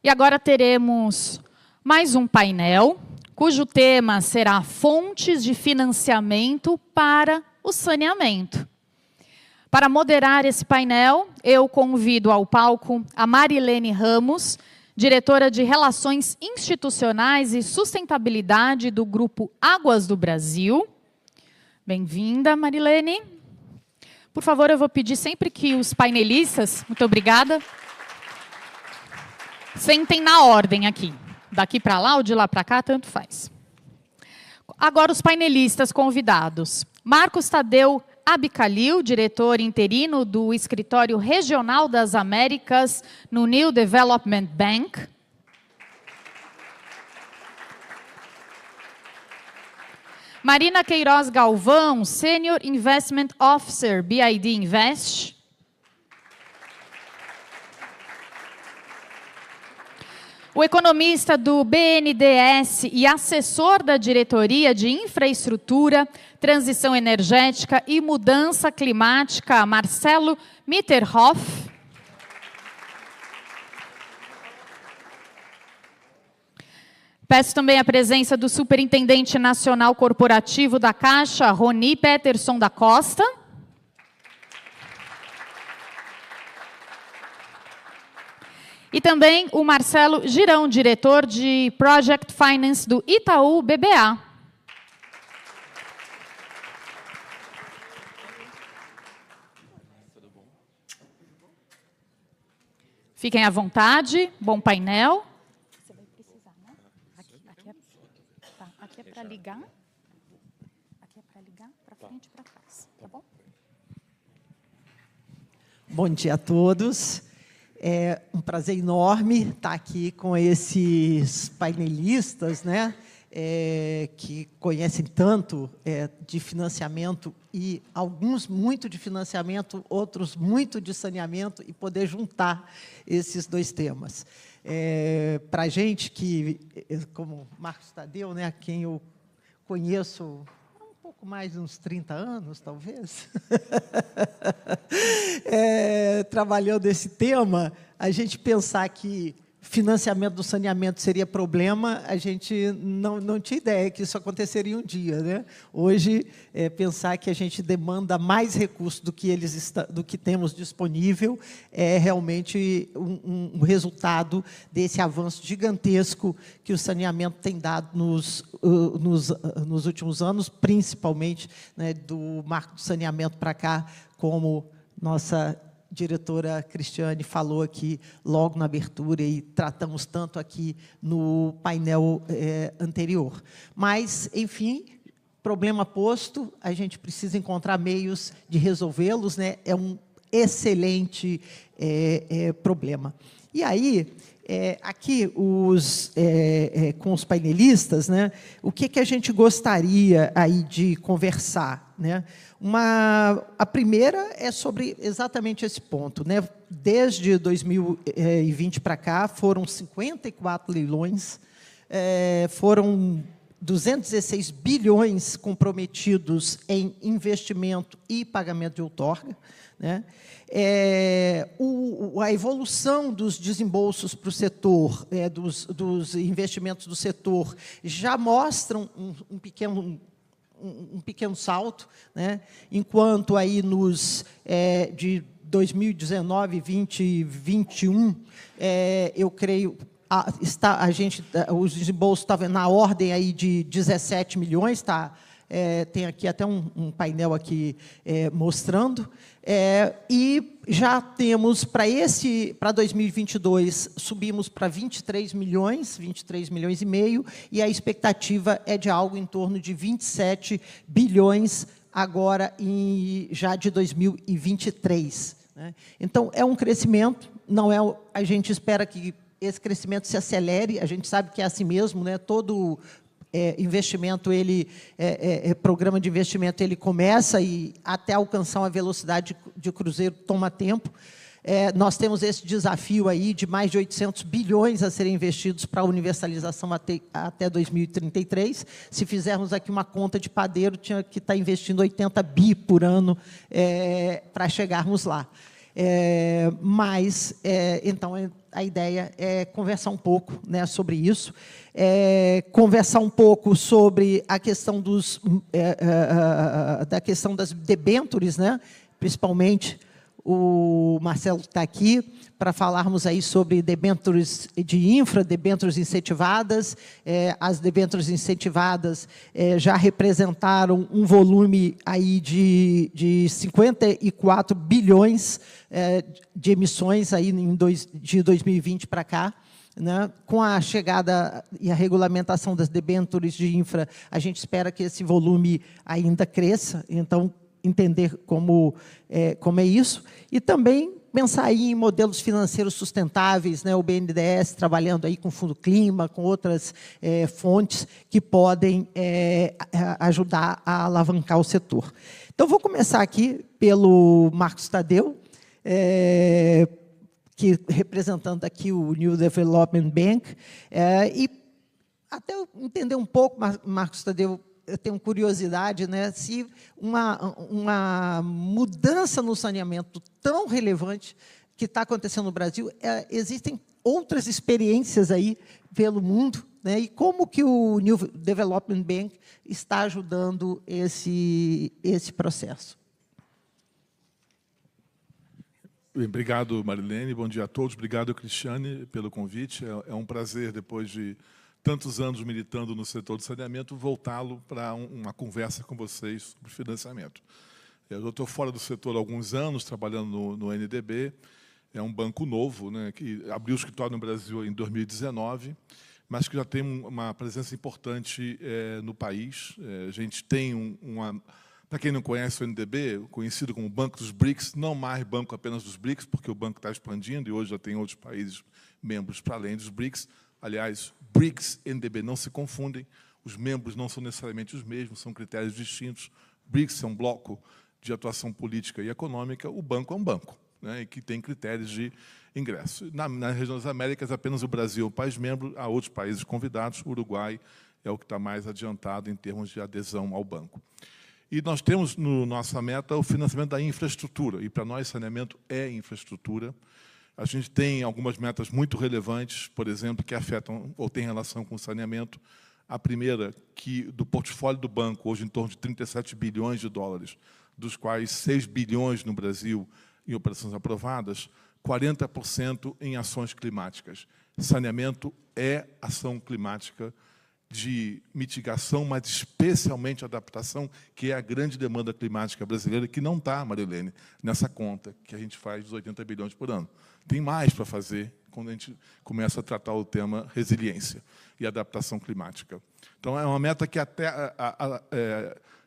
E agora teremos mais um painel, cujo tema será fontes de financiamento para o saneamento. Para moderar esse painel, eu convido ao palco a Marilene Ramos, diretora de Relações Institucionais e Sustentabilidade do Grupo Águas do Brasil. Bem-vinda, Marilene. Por favor, eu vou pedir sempre que os painelistas, muito obrigada, sentem na ordem aqui. Daqui para lá ou de lá para cá, tanto faz. Agora os painelistas convidados. Marcos Tadeu Abicalil, diretor interino do Escritório Regional das Américas no New Development Bank. Marina Queiroz Galvão, Senior Investment Officer, BID Invest. O economista do BNDES e assessor da Diretoria de Infraestrutura, Transição Energética e Mudança Climática, Marcelo Mitterhoff. Peço também a presença do Superintendente Nacional Corporativo da Caixa, Roni Peterson da Costa. E também o Marcelo Girão, diretor de Project Finance do Itaú BBA. Fiquem à vontade, bom painel. Você vai precisar, né? Aqui é para ligar. Aqui é para ligar para frente e para trás, tá bom? Bom dia a todos. É um prazer enorme estar aqui com esses painelistas, né, que conhecem tanto de financiamento, e alguns muito de financiamento, outros muito de saneamento, e poder juntar esses dois temas. Para a gente que, como Marcos Tadeu, né, a quem eu conheço pouco mais de uns 30 anos, talvez, trabalhando esse tema, a gente pensar que financiamento do saneamento seria problema, a gente não tinha ideia que isso aconteceria um dia, né? Hoje, pensar que a gente demanda mais recursos do que temos disponível é realmente um resultado desse avanço gigantesco que o saneamento tem dado nos últimos anos, principalmente, né, do marco do saneamento para cá, como nossa diretora Cristiane falou aqui logo na abertura, e tratamos tanto aqui no painel anterior. Mas, enfim, problema posto, a gente precisa encontrar meios de resolvê-los, né? É um excelente problema. E aí, aqui, com os painelistas, né, o que a gente gostaria aí de conversar, né? A primeira é sobre exatamente esse ponto, né? Desde 2020 para cá, foram 54 leilões, foram 216 bilhões comprometidos em investimento e pagamento de outorga, né? A evolução dos desembolsos para o setor, dos investimentos do setor, já mostram um pequeno salto, né? Enquanto aí de 2019, 20 e 21, eu creio, os desembolsos estavam na ordem aí de 17 milhões, tá? Tem aqui até um painel aqui mostrando, e já temos para 2022, subimos para 23 milhões e meio, e a expectativa é de algo em torno de 27 bilhões agora já de 2023. Né? Então, é um crescimento, a gente espera que esse crescimento se acelere, a gente sabe que é assim mesmo, né? Todo investimento, programa de investimento, ele começa e até alcançar uma velocidade de cruzeiro toma tempo. Nós temos esse desafio aí de mais de 800 bilhões a serem investidos para a universalização até 2033. Se fizermos aqui uma conta de padeiro, tinha que estar investindo 80 bi por ano para chegarmos lá. Então, a ideia é conversar um pouco, né, sobre isso, conversar um pouco sobre a questão da questão das debêntures, né, principalmente o Marcelo está aqui para falarmos aí sobre debêntures de infra, debêntures incentivadas. As debêntures incentivadas já representaram um volume aí de 54 bilhões de emissões aí de 2020 para cá. Né? Com a chegada e a regulamentação das debêntures de infra, a gente espera que esse volume ainda cresça. Então, entender como é isso, e também pensar aí em modelos financeiros sustentáveis, né? O BNDES trabalhando aí com o Fundo Clima, com outras fontes que podem ajudar a alavancar o setor. Então, vou começar aqui pelo Marcos Tadeu, que representando aqui o New Development Bank, e até eu entender um pouco, Marcos Tadeu, eu tenho curiosidade, né, se uma mudança no saneamento tão relevante que está acontecendo no Brasil, existem outras experiências aí pelo mundo, né, e como que o New Development Bank está ajudando esse processo. Bem, obrigado, Marilene. Bom dia a todos. Obrigado, Cristiane, pelo convite. É um prazer, depois de tantos anos militando no setor do saneamento, voltá-lo para uma conversa com vocês sobre financiamento. Eu estou fora do setor há alguns anos, trabalhando no NDB. É um banco novo, né, que abriu o escritório no Brasil em 2019, mas que já tem uma presença importante no país. A gente tem para quem não conhece o NDB, conhecido como Banco dos BRICS, não mais banco apenas dos BRICS, porque o banco está expandindo e hoje já tem outros países membros para além dos BRICS. Aliás, BRICS e NDB não se confundem, os membros não são necessariamente os mesmos, são critérios distintos. BRICS é um bloco de atuação política e econômica, o banco é um banco, né, e que tem critérios de ingresso. Na região das Américas, apenas o Brasil é o país membro, há outros países convidados, o Uruguai é o que está mais adiantado em termos de adesão ao banco. E nós temos, nossa meta, o financiamento da infraestrutura, e para nós saneamento é infraestrutura. A gente tem algumas metas muito relevantes, por exemplo, que afetam ou têm relação com o saneamento. A primeira, que do portfólio do banco, hoje em torno de 37 bilhões de dólares, dos quais 6 bilhões no Brasil em operações aprovadas, 40% em ações climáticas. Saneamento é ação climática de mitigação, mas especialmente adaptação, que é a grande demanda climática brasileira, que não está, Marilene, nessa conta que a gente faz dos 80 bilhões por ano. Tem mais para fazer quando a gente começa a tratar o tema resiliência e adaptação climática. Então, é uma meta que até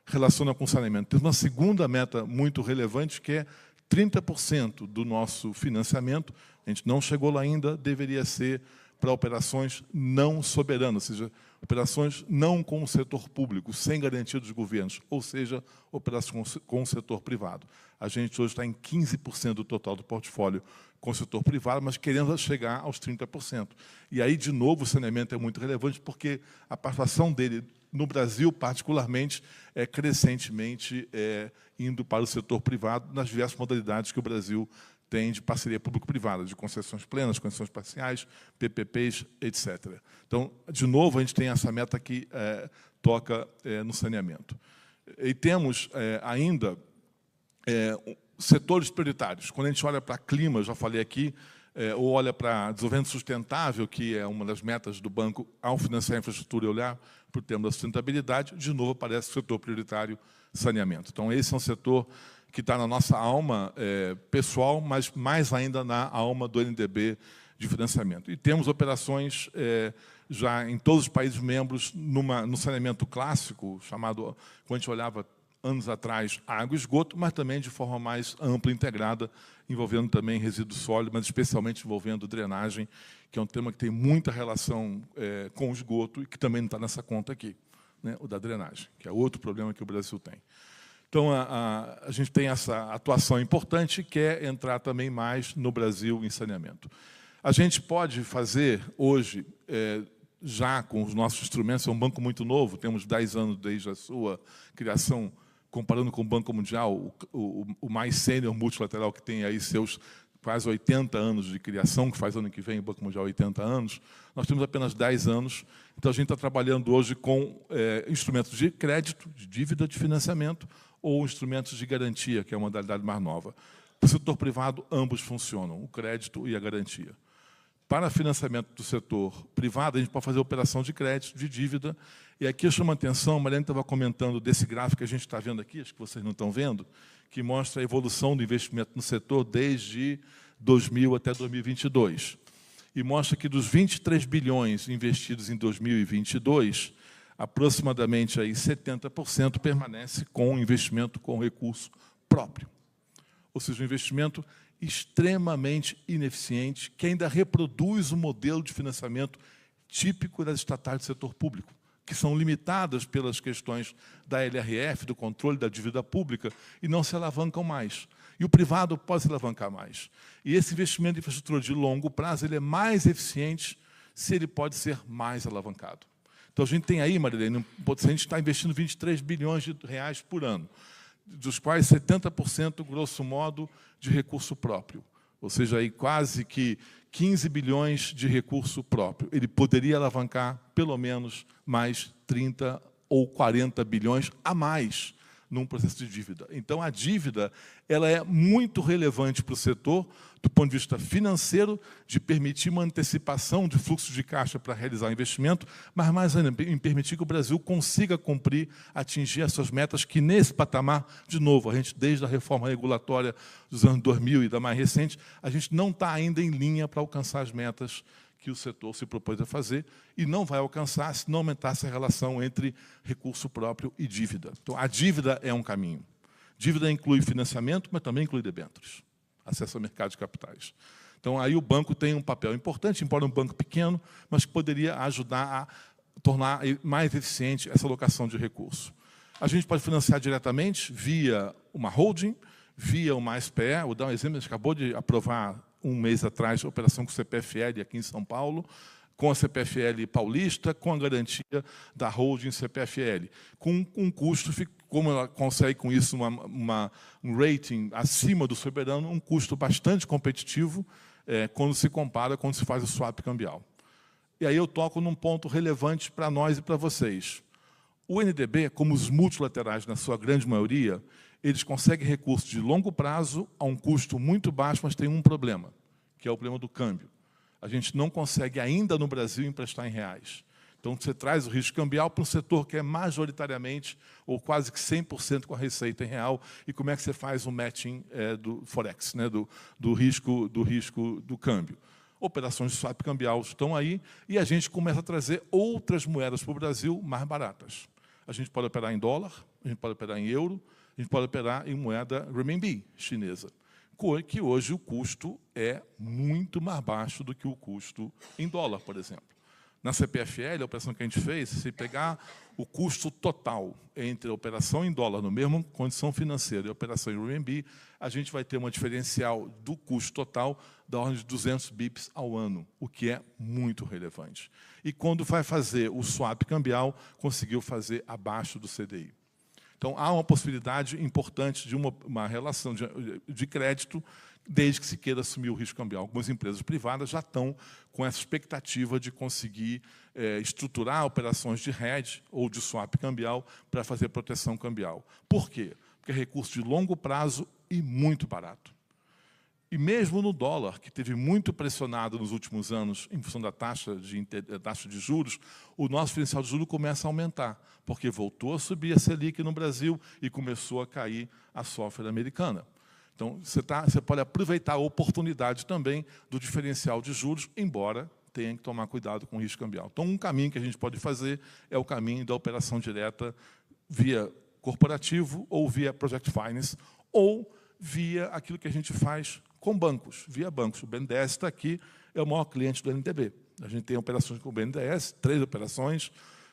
relaciona com o saneamento. Tem uma segunda meta muito relevante, que é 30% do nosso financiamento, a gente não chegou lá ainda, deveria ser para operações não soberanas, ou seja, operações não com o setor público, sem garantia dos governos, ou seja, operações com o setor privado. A gente hoje está em 15% do total do portfólio com o setor privado, mas querendo chegar aos 30%. E aí, de novo, o saneamento é muito relevante, porque a participação dele no Brasil, particularmente, é crescentemente indo para o setor privado nas diversas modalidades que o Brasil tem de parceria público-privada, de concessões plenas, concessões parciais, PPPs, etc. Então, de novo, a gente tem essa meta que toca no saneamento. E temos ainda setores prioritários. Quando a gente olha para clima, eu já falei aqui, ou olha para desenvolvimento sustentável, que é uma das metas do banco ao financiar a infraestrutura e olhar para o tema da sustentabilidade, de novo aparece o setor prioritário saneamento. Então, esse é um setor que está na nossa alma pessoal, mas mais ainda na alma do NDB de financiamento. E temos operações já em todos os países membros no saneamento clássico, chamado, quando a gente olhava anos atrás, água e esgoto, mas também de forma mais ampla e integrada, envolvendo também resíduo sólido, mas especialmente envolvendo drenagem, que é um tema que tem muita relação com o esgoto e que também não está nessa conta aqui, né, o da drenagem, que é outro problema que o Brasil tem. Então, a gente tem essa atuação importante, que é entrar também mais no Brasil em saneamento. A gente pode fazer, hoje, já com os nossos instrumentos, é um banco muito novo, temos 10 anos desde a sua criação, comparando com o Banco Mundial, o mais sênior multilateral, que tem aí seus quase 80 anos de criação, que faz ano que vem o Banco Mundial 80 anos, nós temos apenas 10 anos. Então, a gente está trabalhando hoje com instrumentos de crédito, de dívida, de financiamento, ou instrumentos de garantia, que é a modalidade mais nova. Para o setor privado, ambos funcionam, o crédito e a garantia. Para financiamento do setor privado, a gente pode fazer operação de crédito, de dívida. E aqui eu chamo a atenção, a Mariana estava comentando desse gráfico que a gente está vendo aqui, acho que vocês não estão vendo, que mostra a evolução do investimento no setor desde 2000 até 2022. E mostra que dos 23 bilhões investidos em 2022, aproximadamente aí 70% permanece com investimento com recurso próprio. Ou seja, um investimento extremamente ineficiente, que ainda reproduz o modelo de financiamento típico das estatais do setor público, que são limitadas pelas questões da LRF, do controle da dívida pública, e não se alavancam mais. E o privado pode se alavancar mais. E esse investimento em infraestrutura de longo prazo ele é mais eficiente se ele pode ser mais alavancado. Então, a gente tem aí, Marilene, a gente está investindo 23 bilhões de reais por ano, dos quais 70%, grosso modo, de recurso próprio. Ou seja, aí quase que 15 bilhões de recurso próprio. Ele poderia alavancar pelo menos mais 30 ou 40 bilhões a mais num processo de dívida. Então, a dívida ela é muito relevante para o setor, do ponto de vista financeiro, de permitir uma antecipação de fluxo de caixa para realizar o investimento, mas, mais ainda, em permitir que o Brasil consiga cumprir, atingir as suas metas, que, nesse patamar, de novo, a gente, desde a reforma regulatória dos anos 2000 e da mais recente, a gente não está ainda em linha para alcançar as metas que o setor se propôs a fazer, e não vai alcançar se não aumentar essa relação entre recurso próprio e dívida. Então, a dívida é um caminho. Dívida inclui financiamento, mas também inclui debêntures, acesso ao mercado de capitais. Então, aí o banco tem um papel importante, embora um banco pequeno, mas que poderia ajudar a tornar mais eficiente essa alocação de recursos. A gente pode financiar diretamente via uma holding, via uma SPE. Vou dar um exemplo, a gente acabou de aprovar um mês atrás, a operação com o CPFL aqui em São Paulo, com a CPFL paulista, com a garantia da holding CPFL, com um custo, como ela consegue com isso um rating acima do soberano, um custo bastante competitivo quando se compara, quando se faz o swap cambial. E aí eu toco num ponto relevante para nós e para vocês. O NDB, como os multilaterais, na sua grande maioria, eles conseguem recursos de longo prazo a um custo muito baixo, mas tem um problema, que é o problema do câmbio. A gente não consegue ainda no Brasil emprestar em reais. Então, você traz o risco cambial para um setor que é majoritariamente, ou quase que 100% com a receita em real, e como é que você faz o matching do Forex, né, do risco do câmbio. Operações de swap cambial estão aí, e a gente começa a trazer outras moedas para o Brasil mais baratas. A gente pode operar em dólar, a gente pode operar em euro, a gente pode operar em moeda renminbi chinesa, que hoje o custo é muito mais baixo do que o custo em dólar, por exemplo. Na CPFL, a operação que a gente fez, se pegar o custo total entre a operação em dólar, no mesmo condição financeira, e a operação em renminbi, a gente vai ter uma diferencial do custo total da ordem de 200 bips ao ano, o que é muito relevante. E quando vai fazer o swap cambial, conseguiu fazer abaixo do CDI. Então, há uma possibilidade importante de uma relação de crédito, desde que se queira assumir o risco cambial. Algumas empresas privadas já estão com essa expectativa de conseguir estruturar operações de hedge ou de swap cambial para fazer proteção cambial. Por quê? Porque é recurso de longo prazo e muito barato. E mesmo no dólar, que teve muito pressionado nos últimos anos em função da taxa de juros, o nosso diferencial de juros começa a aumentar, porque voltou a subir a Selic no Brasil e começou a cair a software americana. Então, você pode aproveitar a oportunidade também do diferencial de juros, embora tenha que tomar cuidado com o risco cambial. Então, um caminho que a gente pode fazer é o caminho da operação direta via corporativo ou via Project Finance, ou via aquilo que a gente faz com bancos, via bancos. O BNDES está aqui, é o maior cliente do NDB. A gente tem operações com o BNDES, 3 operações,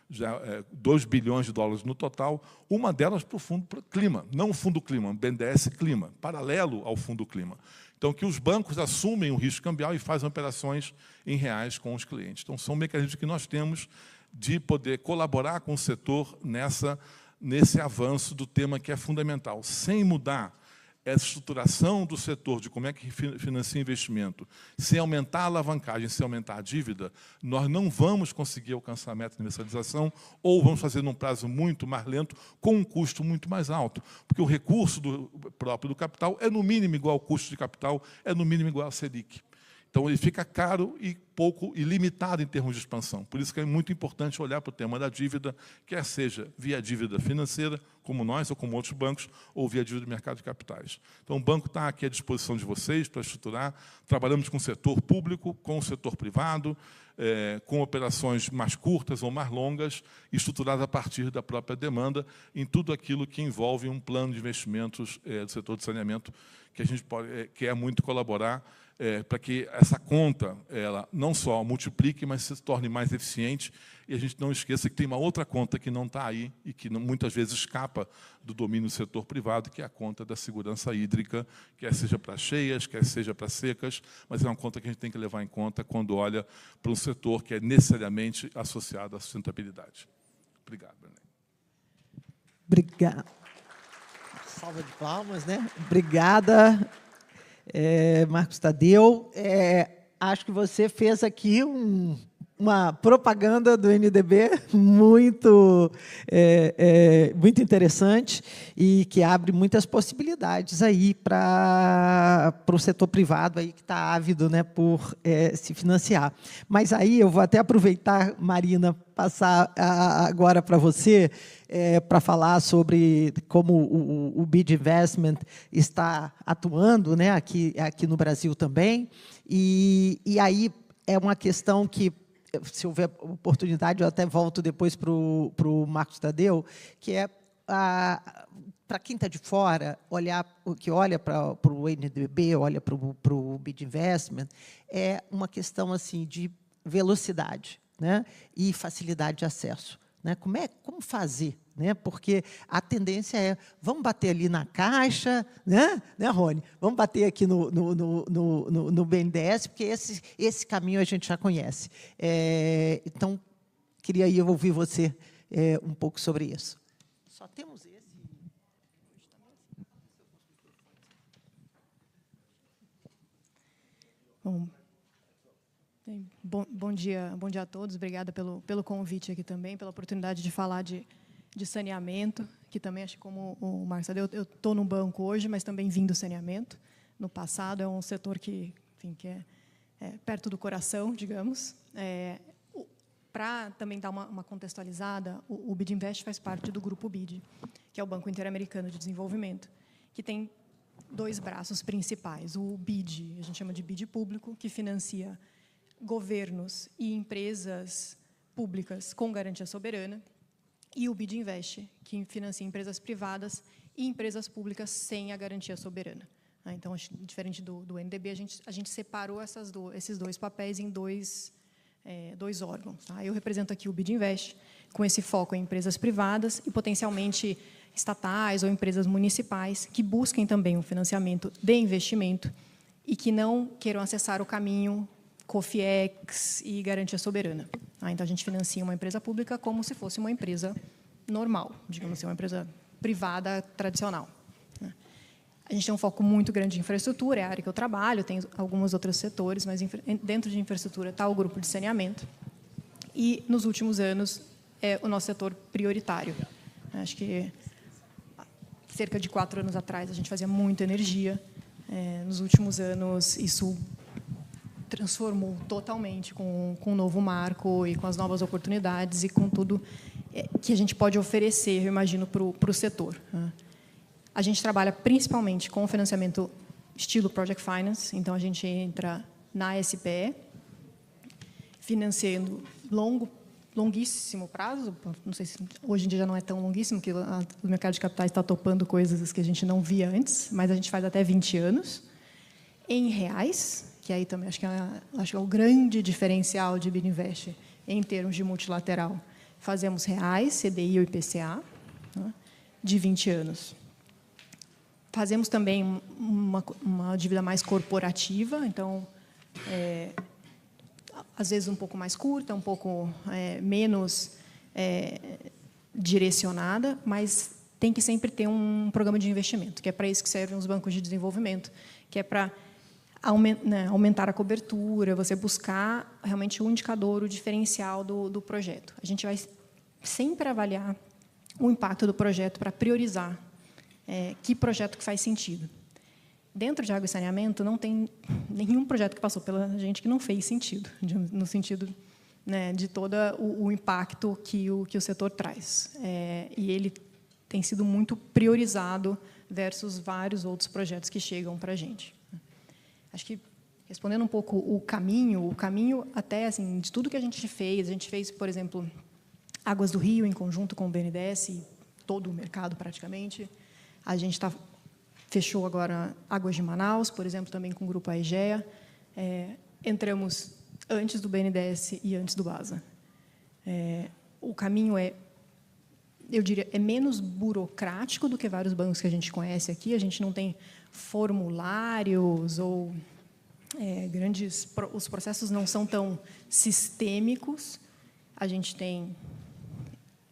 já 2 bilhões de dólares no total, uma delas para o fundo clima, não o fundo clima, o BNDES clima, paralelo ao fundo clima. Então, que os bancos assumem o risco cambial e fazem operações em reais com os clientes. Então, são mecanismos que nós temos de poder colaborar com o setor nesse avanço do tema que é fundamental, sem mudar essa estruturação do setor de como é que financia investimento, sem aumentar a alavancagem, sem aumentar a dívida, nós não vamos conseguir alcançar a meta de universalização, ou vamos fazer num prazo muito mais lento, com um custo muito mais alto, porque o recurso próprio do capital é, no mínimo, igual ao custo de capital, é, no mínimo, igual ao Selic. Então, ele fica caro e pouco e limitado em termos de expansão. Por isso que é muito importante olhar para o tema da dívida, quer seja via dívida financeira, como nós ou como outros bancos, ou via dívida do mercado de capitais. Então, o banco está aqui à disposição de vocês para estruturar. Trabalhamos com o setor público, com o setor privado, com operações mais curtas ou mais longas, estruturadas a partir da própria demanda, em tudo aquilo que envolve um plano de investimentos do setor de saneamento, que a gente quer muito colaborar para que essa conta ela não só multiplique, mas se torne mais eficiente. E a gente não esqueça que tem uma outra conta que não está aí e que muitas vezes escapa do domínio do setor privado, que é a conta da segurança hídrica, quer seja para cheias, quer seja para secas, mas é uma conta que a gente tem que levar em conta quando olha para um setor que é necessariamente associado à sustentabilidade. Obrigado, Brené. Obrigado. Salva de palmas, né? Obrigada, Marcos Tadeu. Acho que você fez aqui uma propaganda do NDB muito interessante e que abre muitas possibilidades aí para o setor privado aí que está ávido, né, por se financiar. Mas aí eu vou até aproveitar, Marina, passar agora para você para falar sobre como o BID Investment está atuando, né, aqui no Brasil também. E aí é uma questão que, se houver oportunidade, eu até volto depois para o Marcos Tadeu, que é, para quem está de fora, que olha para o NDB, olha para o BID Investment, é uma questão assim, de velocidade, né, e facilidade de acesso. Né? Como fazer? Né? Porque a tendência é, vamos bater ali na Caixa, né, Rony? Vamos bater aqui no BNDES, porque esse caminho a gente já conhece. Então, queria ouvir você um pouco sobre isso. Só temos esse. Bom dia a todos. Obrigada pelo convite aqui também, pela oportunidade de falar de saneamento, que também, acho que como o Marcos Tadeu, eu estou no banco hoje, mas também vim do saneamento. No passado, é um setor que, enfim, que é perto do coração, digamos. Para também dar uma contextualizada, o BID Invest faz parte do Grupo BID, que é o Banco Interamericano de Desenvolvimento, que tem dois braços principais. O BID, a gente chama de BID público, que financia governos e empresas públicas com garantia soberana, e o BID Invest, que financia empresas privadas e empresas públicas sem a garantia soberana. Então, diferente do NDB, a gente separou esses dois papéis em dois órgãos. Eu represento aqui o BID Invest, com esse foco em empresas privadas e, potencialmente, estatais ou empresas municipais, que busquem também um financiamento de investimento e que não queiram acessar o caminho COFIEX e garantia soberana. Então, a gente financia uma empresa pública como se fosse uma empresa normal, digamos assim, uma empresa privada tradicional. A gente tem um foco muito grande em infraestrutura, é a área que eu trabalho, tem alguns outros setores, mas dentro de infraestrutura está o grupo de saneamento. E, nos últimos anos, é o nosso setor prioritário. Acho que, cerca de 4 anos atrás, a gente fazia muita energia. Nos últimos anos, isso transformou totalmente com um novo marco e com as novas oportunidades e com tudo que a gente pode oferecer, eu imagino, para o setor. A gente trabalha principalmente com financiamento estilo Project Finance, então a gente entra na SPE, financiando longuíssimo prazo, não sei se hoje em dia já não é tão longuíssimo, que o mercado de capitais está topando coisas que a gente não via antes, mas a gente faz até 20 anos, em reais, que aí também acho que é o grande diferencial de BID Invest em termos de multilateral. Fazemos reais, CDI ou IPCA, de 20 anos. Fazemos também uma dívida mais corporativa, então, às vezes um pouco mais curta, um pouco menos direcionada, mas tem que sempre ter um programa de investimento, que é para isso que servem os bancos de desenvolvimento, que é para aumentar a cobertura, você buscar realmente o indicador, o diferencial do projeto. A gente vai sempre avaliar o impacto do projeto para priorizar que projeto que faz sentido. Dentro de água e saneamento, não tem nenhum projeto que passou pela gente que não fez sentido, no sentido, né, de todo o impacto que o setor traz. E ele tem sido muito priorizado versus vários outros projetos que chegam para a gente. Acho que, respondendo um pouco o caminho até assim, de tudo que a gente fez, por exemplo, Águas do Rio, em conjunto com o BNDES, todo o mercado, praticamente. A gente fechou agora Águas de Manaus, por exemplo, também com o Grupo Aegea. Entramos antes do BNDES e antes do BASA. O caminho eu diria, é menos burocrático do que vários bancos que a gente conhece aqui. A gente não tem formulários ou os processos não são tão sistêmicos. A gente tem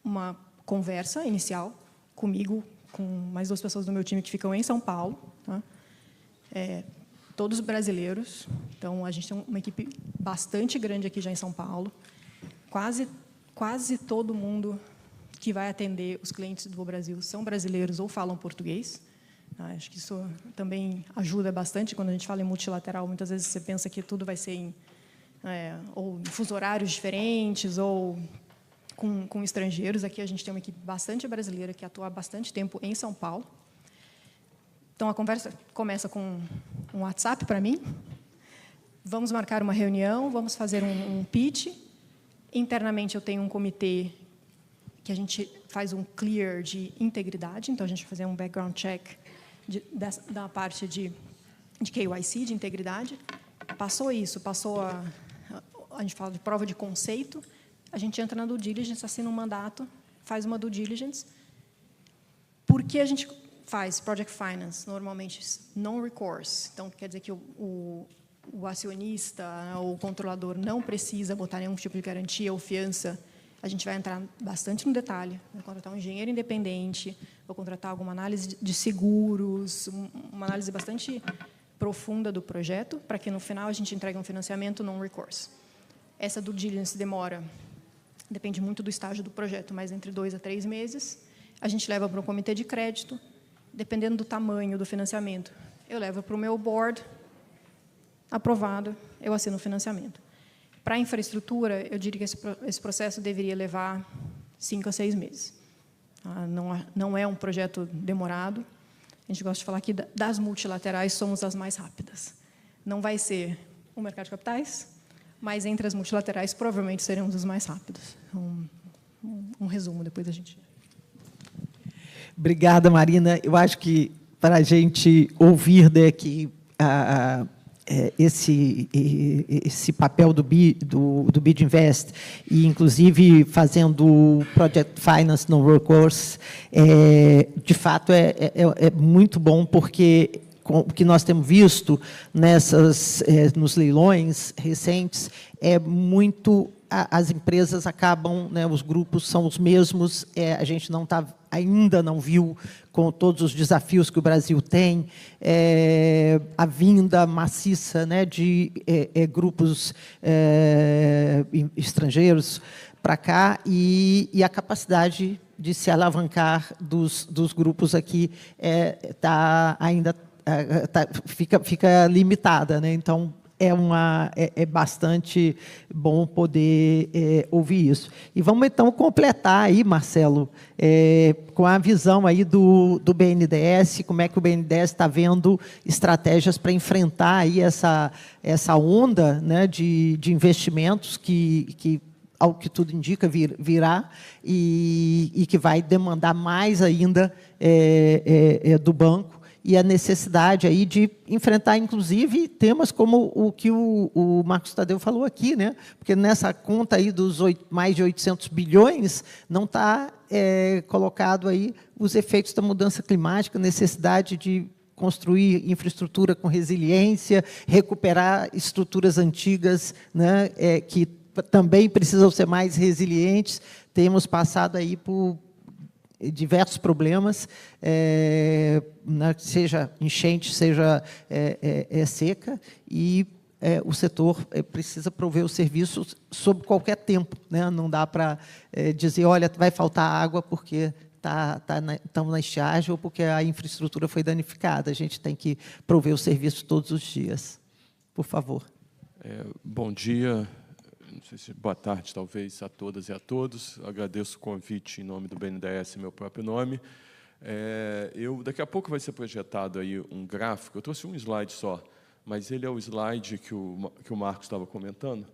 uma conversa inicial comigo, com mais 2 pessoas do meu time que ficam em São Paulo, tá? Todos brasileiros. Então, a gente tem uma equipe bastante grande aqui já em São Paulo. Quase todo mundo que vai atender os clientes do Brasil são brasileiros ou falam português. Acho que isso também ajuda bastante. Quando a gente fala em multilateral, muitas vezes você pensa que tudo vai ser ou em fuso horários diferentes ou com estrangeiros. Aqui a gente tem uma equipe bastante brasileira que atua há bastante tempo em São Paulo. Então, a conversa começa com um WhatsApp para mim. Vamos marcar uma reunião, vamos fazer um pitch. Internamente, eu tenho um comitê que a gente faz um clear de integridade. Então, a gente vai fazer um background check da parte de KYC, de integridade. Passou isso, a gente fala de prova de conceito, a gente entra na due diligence, assina um mandato, faz uma due diligence. Por que a gente faz project finance, normalmente non-recourse? Então, quer dizer que o acionista, o controlador, não precisa botar nenhum tipo de garantia ou fiança. A gente vai entrar bastante no detalhe, vai contratar um engenheiro independente, vou contratar alguma análise de seguros, uma análise bastante profunda do projeto, para que, no final, a gente entregue um financiamento non-recourse. Essa due diligence demora, depende muito do estágio do projeto, mas entre 2 a 3 meses. A gente leva para um comitê de crédito, dependendo do tamanho do financiamento. Eu levo para o meu board, aprovado, eu assino o financiamento. Para a infraestrutura, eu diria que esse processo deveria levar 5 a 6 meses. Não é um projeto demorado. A gente gosta de falar que das multilaterais somos as mais rápidas. Não vai ser o mercado de capitais, mas entre as multilaterais provavelmente seremos os mais rápidos. Um resumo, depois a gente... Obrigada, Marina. Eu acho que, para a gente ouvir que esse papel do BID Invest, e, inclusive, fazendo Project Finance no Workhorse, de fato, é muito bom, porque o que nós temos visto nos leilões recentes muito... As empresas acabam, os grupos são os mesmos, a gente ainda não viu, com todos os desafios que o Brasil tem, a vinda maciça de grupos estrangeiros para cá, e a capacidade de se alavancar dos grupos aqui fica limitada. Então, é bastante bom poder ouvir isso. E vamos, então, completar aí, Marcelo, com a visão aí do BNDES, como é que o BNDES está vendo estratégias para enfrentar aí essa onda de investimentos que ao que tudo indica, virá, e que vai demandar mais ainda do banco, e a necessidade aí de enfrentar, inclusive, temas como o que o Marcos Tadeu falou aqui, porque nessa conta aí dos mais de 800 bilhões não está colocado aí os efeitos da mudança climática, necessidade de construir infraestrutura com resiliência, recuperar estruturas antigas, que também precisam ser mais resilientes. Temos passado aí por diversos problemas, seja enchente, seja seca, e o setor precisa prover os serviços sob qualquer tempo, né? Não dá para dizer, olha, vai faltar água porque estamos na estiagem ou porque a infraestrutura foi danificada. A gente tem que prover o serviço todos os dias. Por favor. Bom dia, não sei se boa tarde, talvez, a todas e a todos. Agradeço o convite em nome do BNDES, meu próprio nome. Daqui a pouco vai ser projetado aí um gráfico. Eu trouxe um slide só, mas ele é o slide que o Marcos estava comentando,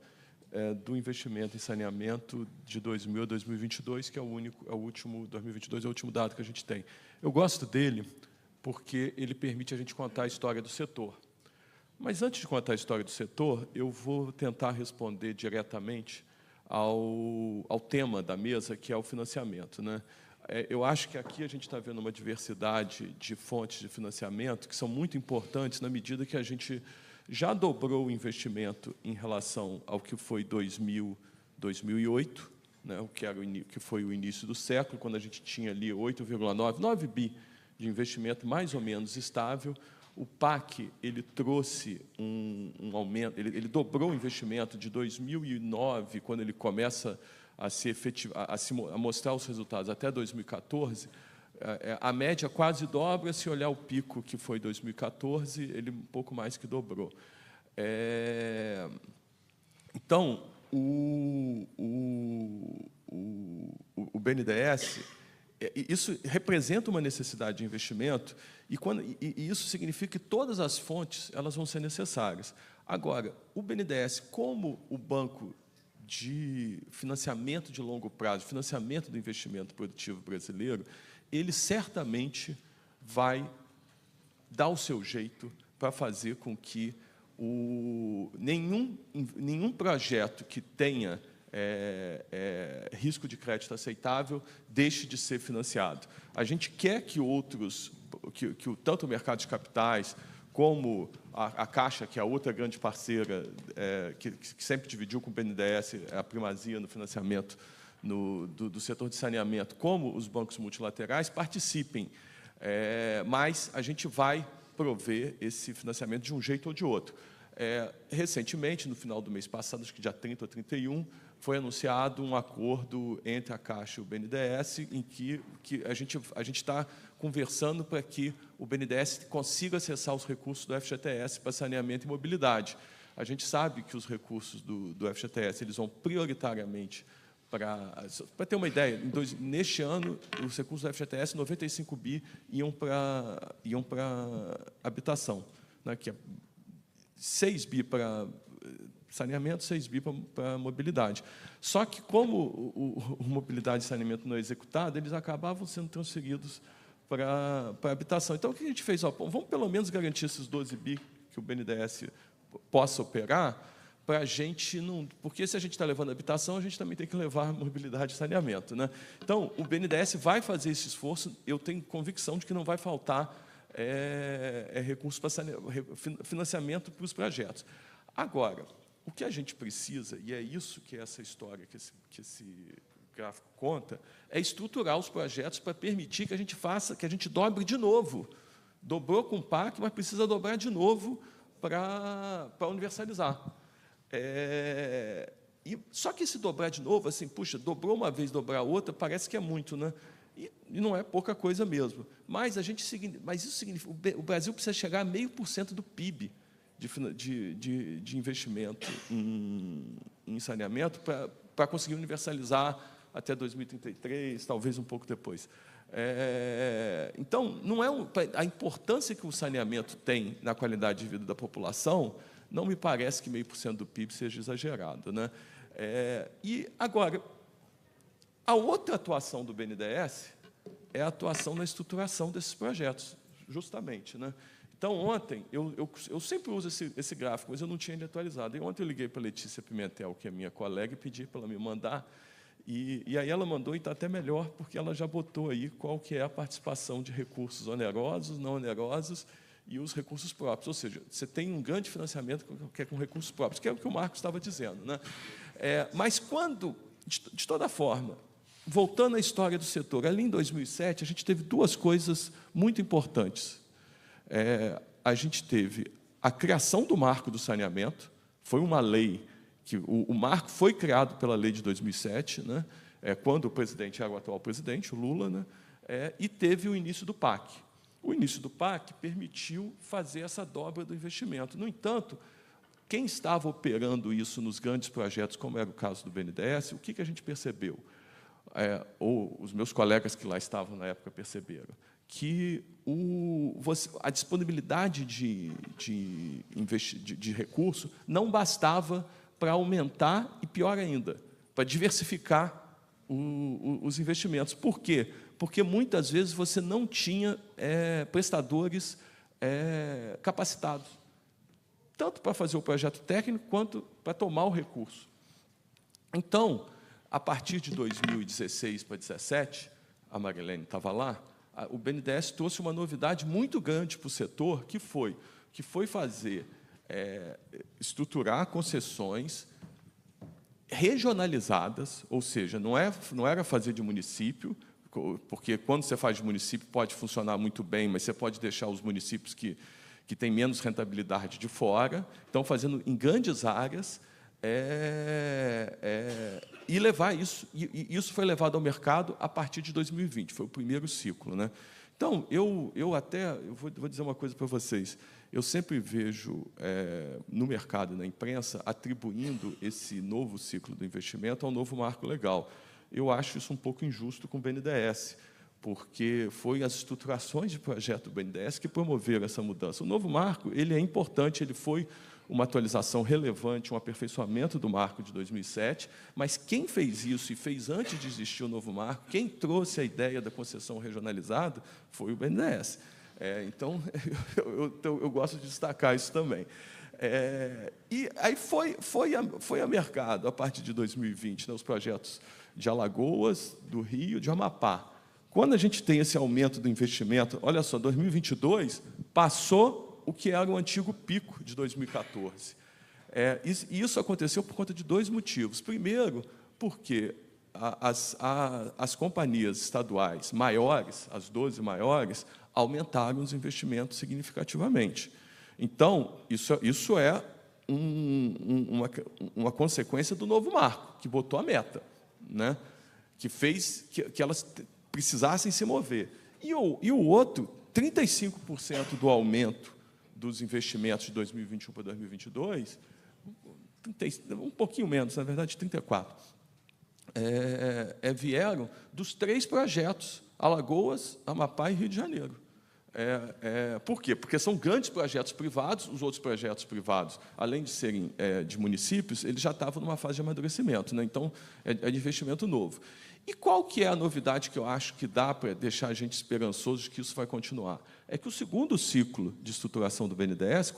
do investimento em saneamento de 2000 a 2022, que é o último, 2022 é o último dado que a gente tem. Eu gosto dele porque ele permite a gente contar a história do setor. Mas, antes de contar a história do setor, eu vou tentar responder diretamente ao tema da mesa, que é o financiamento, né? Eu acho que aqui a gente está vendo uma diversidade de fontes de financiamento que são muito importantes na medida que a gente já dobrou o investimento em relação ao que foi 2008, né, que foi o início do século, quando a gente tinha ali 9 bi de investimento mais ou menos estável. O PAC ele trouxe um aumento, ele dobrou o investimento de 2009, quando ele começa a mostrar os resultados, até 2014, a média quase dobra. Se olhar o pico, que foi 2014, ele um pouco mais que dobrou. Então, o BNDES, isso representa uma necessidade de investimento, e isso significa que todas as fontes elas vão ser necessárias. Agora, o BNDES, como o banco de financiamento de longo prazo, financiamento do investimento produtivo brasileiro, ele certamente vai dar o seu jeito para fazer com que nenhum projeto que tenha risco de crédito aceitável deixe de ser financiado. A gente quer que tanto o mercado de capitais como a Caixa, que é a outra grande parceira, que sempre dividiu com o BNDES a primazia no financiamento do setor de saneamento, como os bancos multilaterais, participem. Mas a gente vai prover esse financiamento de um jeito ou de outro. Recentemente, no final do mês passado, acho que dia 30 ou 31, foi anunciado um acordo entre a Caixa e o BNDES, em que a gente está conversando para que o BNDES consiga acessar os recursos do FGTS para saneamento e mobilidade. A gente sabe que os recursos do FGTS eles vão prioritariamente para ter uma ideia, neste ano, os recursos do FGTS, 95 bi iam para habitação, né, que é 6 bi para saneamento, 6 bi para mobilidade. Só que, como o mobilidade e saneamento não é executado, eles acabavam sendo transferidos para habitação. Então, o que a gente fez? Vamos, pelo menos, garantir esses 12 bi que o BNDES possa operar, para a gente não... Porque, se a gente está levando habitação, a gente também tem que levar mobilidade e saneamento, né? Então, o BNDES vai fazer esse esforço. Eu tenho convicção de que não vai faltar recursos para financiamento para os projetos. Agora, o que a gente precisa, e é isso que essa história, que esse gráfico conta, é estruturar os projetos para permitir que a gente dobre de novo. Dobrou com o PAC, mas precisa dobrar de novo para universalizar. Só que se dobrar de novo, assim, puxa, dobrou uma vez, dobrar outra, parece que é muito, né? E não é pouca coisa mesmo. Mas isso significa o Brasil precisa chegar a 0,5% do PIB de investimento em saneamento para conseguir universalizar até 2033, talvez um pouco depois. Então, não é a importância que o saneamento tem na qualidade de vida da população, não me parece que 0,5% do PIB seja exagerado, né? E, agora, a outra atuação do BNDES é a atuação na estruturação desses projetos, justamente, né? Então, ontem, eu sempre uso esse gráfico, mas eu não tinha ele atualizado. E ontem eu liguei para a Letícia Pimentel, que é minha colega, e pedi para ela me mandar. E aí ela mandou, e está até melhor, porque ela já botou aí qual que é a participação de recursos onerosos, não onerosos, e os recursos próprios. Ou seja, você tem um grande financiamento que é com recursos próprios, que é o que o Marcos estava dizendo, né? Mas quando, de toda forma, voltando à história do setor, ali em 2007, a gente teve duas coisas muito importantes. A gente teve a criação do marco do saneamento, foi uma lei, que o marco foi criado pela lei de 2007, né, quando o presidente era o atual presidente, o Lula, né, e teve o início do PAC. O início do PAC permitiu fazer essa dobra do investimento. No entanto, quem estava operando isso nos grandes projetos, como era o caso do BNDES, o que a gente percebeu? Ou os meus colegas que lá estavam na época perceberam, que a disponibilidade de recurso não bastava para aumentar e, pior ainda, para diversificar os investimentos. Por quê? Porque, muitas vezes, você não tinha prestadores capacitados, tanto para fazer o projeto técnico, quanto para tomar o recurso. Então, a partir de 2016 para 2017, a Marilene estava lá, o BNDES trouxe uma novidade muito grande para o setor, que foi fazer, estruturar concessões regionalizadas, ou seja, não era fazer de município, porque, quando você faz de município, pode funcionar muito bem, mas você pode deixar os municípios que têm menos rentabilidade de fora, então, fazendo em grandes áreas, e levar isso, e isso foi levado ao mercado a partir de 2020, foi o primeiro ciclo, né? Então, eu vou dizer uma coisa para vocês, eu sempre vejo no mercado e na imprensa atribuindo esse novo ciclo do investimento ao novo marco legal. Eu acho isso um pouco injusto com o BNDES, porque foi as estruturações de projeto do BNDES que promoveram essa mudança. O novo marco, ele é importante, ele foi uma atualização relevante, um aperfeiçoamento do marco de 2007, mas quem fez isso e fez antes de existir o novo marco, quem trouxe a ideia da concessão regionalizada, foi o BNDES. Então, eu gosto de destacar isso também. E aí foi a mercado, a partir de 2020, né, os projetos de Alagoas, do Rio, de Amapá. Quando a gente tem esse aumento do investimento, olha só, 2022 passou o que era o antigo pico de 2014. E isso aconteceu por conta de dois motivos. Primeiro, porque as companhias estaduais maiores, as 12 maiores, aumentaram os investimentos significativamente. Então, isso é uma consequência do novo marco, que botou a meta, né? Que fez que elas precisassem se mover. E o outro, 35% do aumento dos investimentos de 2021 para 2022, um pouquinho menos, na verdade, 34%, vieram dos 3 projetos, Alagoas, Amapá e Rio de Janeiro. Por quê? Porque são grandes projetos privados, os outros projetos privados, além de serem de municípios, eles já estavam numa fase de amadurecimento, né? Então, é de investimento novo. E qual que é a novidade que eu acho que dá para deixar a gente esperançoso de que isso vai continuar? É que o segundo ciclo de estruturação do BNDES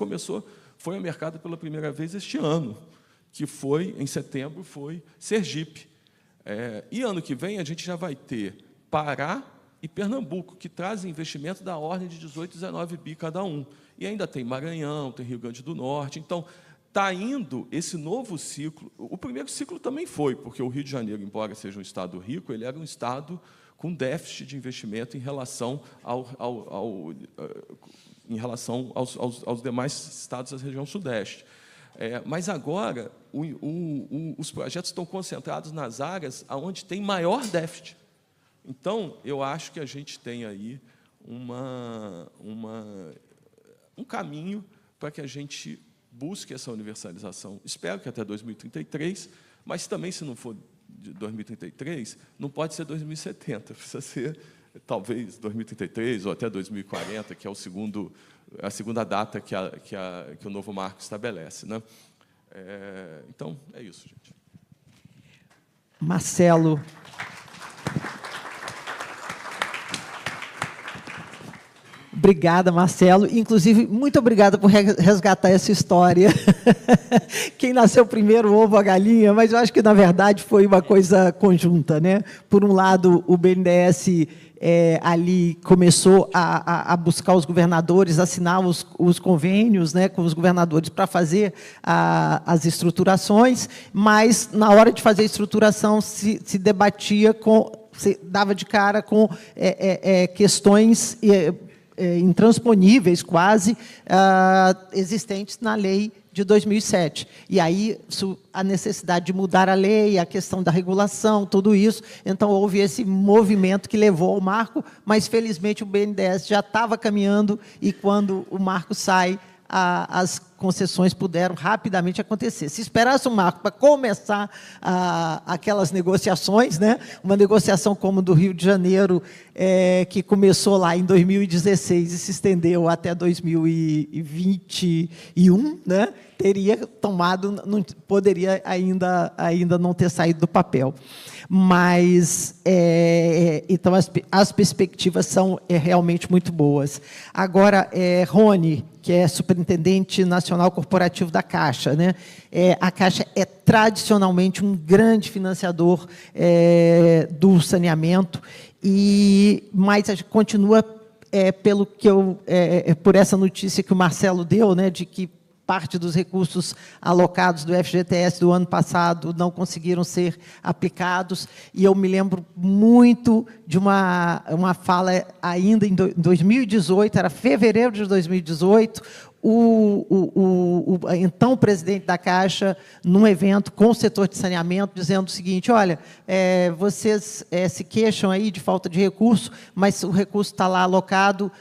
foi ao mercado pela primeira vez este ano, que foi, em setembro, foi Sergipe. E ano que vem a gente já vai ter Pará e Pernambuco, que trazem investimento da ordem de 18, 19 bi cada um. E ainda tem Maranhão, tem Rio Grande do Norte. Então, está indo esse novo ciclo. O primeiro ciclo também foi, porque o Rio de Janeiro, embora seja um estado rico, ele era um estado com déficit de investimento em relação aos demais estados da região sudeste. Mas agora os projetos estão concentrados nas áreas onde tem maior déficit. Então, eu acho que a gente tem aí um caminho para que a gente busque essa universalização. Espero que até 2033, mas também, se não for de 2033, não pode ser 2070, precisa ser, talvez, 2033 ou até 2040, que é a segunda data que o novo marco estabelece, né? Então, é isso, gente. Marcelo. Obrigada, Marcelo. Inclusive, muito obrigada por resgatar essa história. Quem nasceu primeiro, o ovo ou a galinha, mas eu acho que, na verdade, foi uma coisa conjunta, né? Por um lado, o BNDES ali começou a buscar os governadores, assinar os convênios, né, com os governadores para fazer as estruturações, mas, na hora de fazer a estruturação, se debatia se dava de cara com questões intransponíveis, quase, existentes na lei de 2007. E aí, a necessidade de mudar a lei, a questão da regulação, tudo isso. Então, houve esse movimento que levou ao marco, mas, felizmente, o BNDES já estava caminhando, e, quando o marco sai, as concessões puderam rapidamente acontecer. Se esperasse um marco para começar aquelas negociações, né, uma negociação como do Rio de Janeiro, que começou lá em 2016 e se estendeu até 2021, né, teria tomado, não poderia ainda não ter saído do papel. Mas, então, as perspectivas são realmente muito boas. Agora, Rony, que é superintendente nacional corporativo da Caixa, né? A Caixa é tradicionalmente um grande financiador do saneamento, mas a gente continua, por essa notícia que o Marcelo deu, né, de que parte dos recursos alocados do FGTS do ano passado não conseguiram ser aplicados, e eu me lembro muito de uma fala ainda em 2018, era fevereiro de 2018, então o presidente da Caixa, num evento com o setor de saneamento, dizendo o seguinte: olha, vocês se queixam aí de falta de recurso, mas o recurso está lá alocado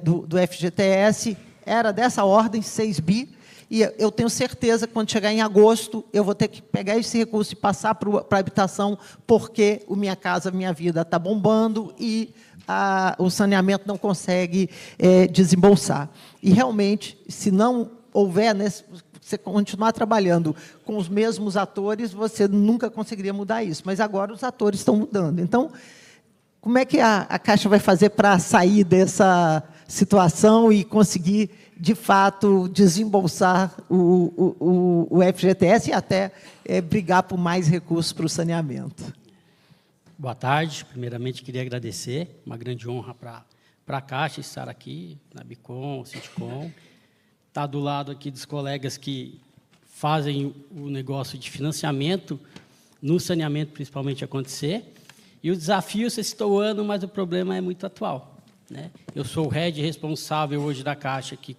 do FGTS, era dessa ordem, 6 bi, e eu tenho certeza que, quando chegar em agosto, eu vou ter que pegar esse recurso e passar para a habitação, porque o Minha Casa Minha Vida está bombando e o saneamento não consegue desembolsar. E, realmente, se não houver, você continuar trabalhando com os mesmos atores, você nunca conseguiria mudar isso. Mas agora os atores estão mudando. Então, como é que a Caixa vai fazer para sair dessa situação e conseguir, de fato, desembolsar o FGTS e até brigar por mais recursos para o saneamento? Boa tarde. Primeiramente, queria agradecer. Uma grande honra para a Caixa estar aqui, na Bicom, Citicom. Estar do lado aqui dos colegas que fazem o negócio de financiamento, no saneamento, principalmente, acontecer. E o desafio, você citou o ano, mas o problema é muito atual, né? Eu sou o head responsável hoje da Caixa, que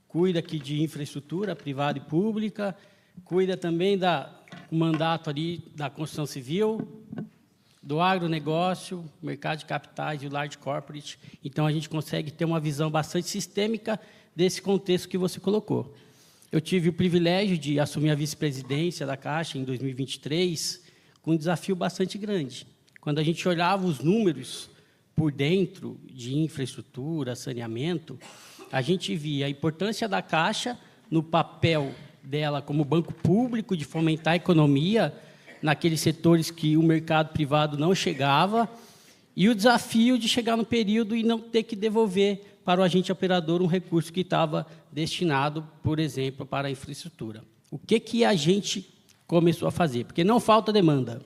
cuida aqui de infraestrutura privada e pública, cuida também do mandato ali da construção civil, do agronegócio, mercado de capitais e o large corporate. Então, a gente consegue ter uma visão bastante sistêmica desse contexto que você colocou. Eu tive o privilégio de assumir a vice-presidência da Caixa em 2023, com um desafio bastante grande. Quando a gente olhava os números por dentro de infraestrutura, saneamento, a gente via a importância da Caixa no papel dela como banco público de fomentar a economia naqueles setores que o mercado privado não chegava, e o desafio de chegar no período e não ter que devolver para o agente operador um recurso que estava destinado, por exemplo, para a infraestrutura. O que a gente começou a fazer? Porque não falta demanda.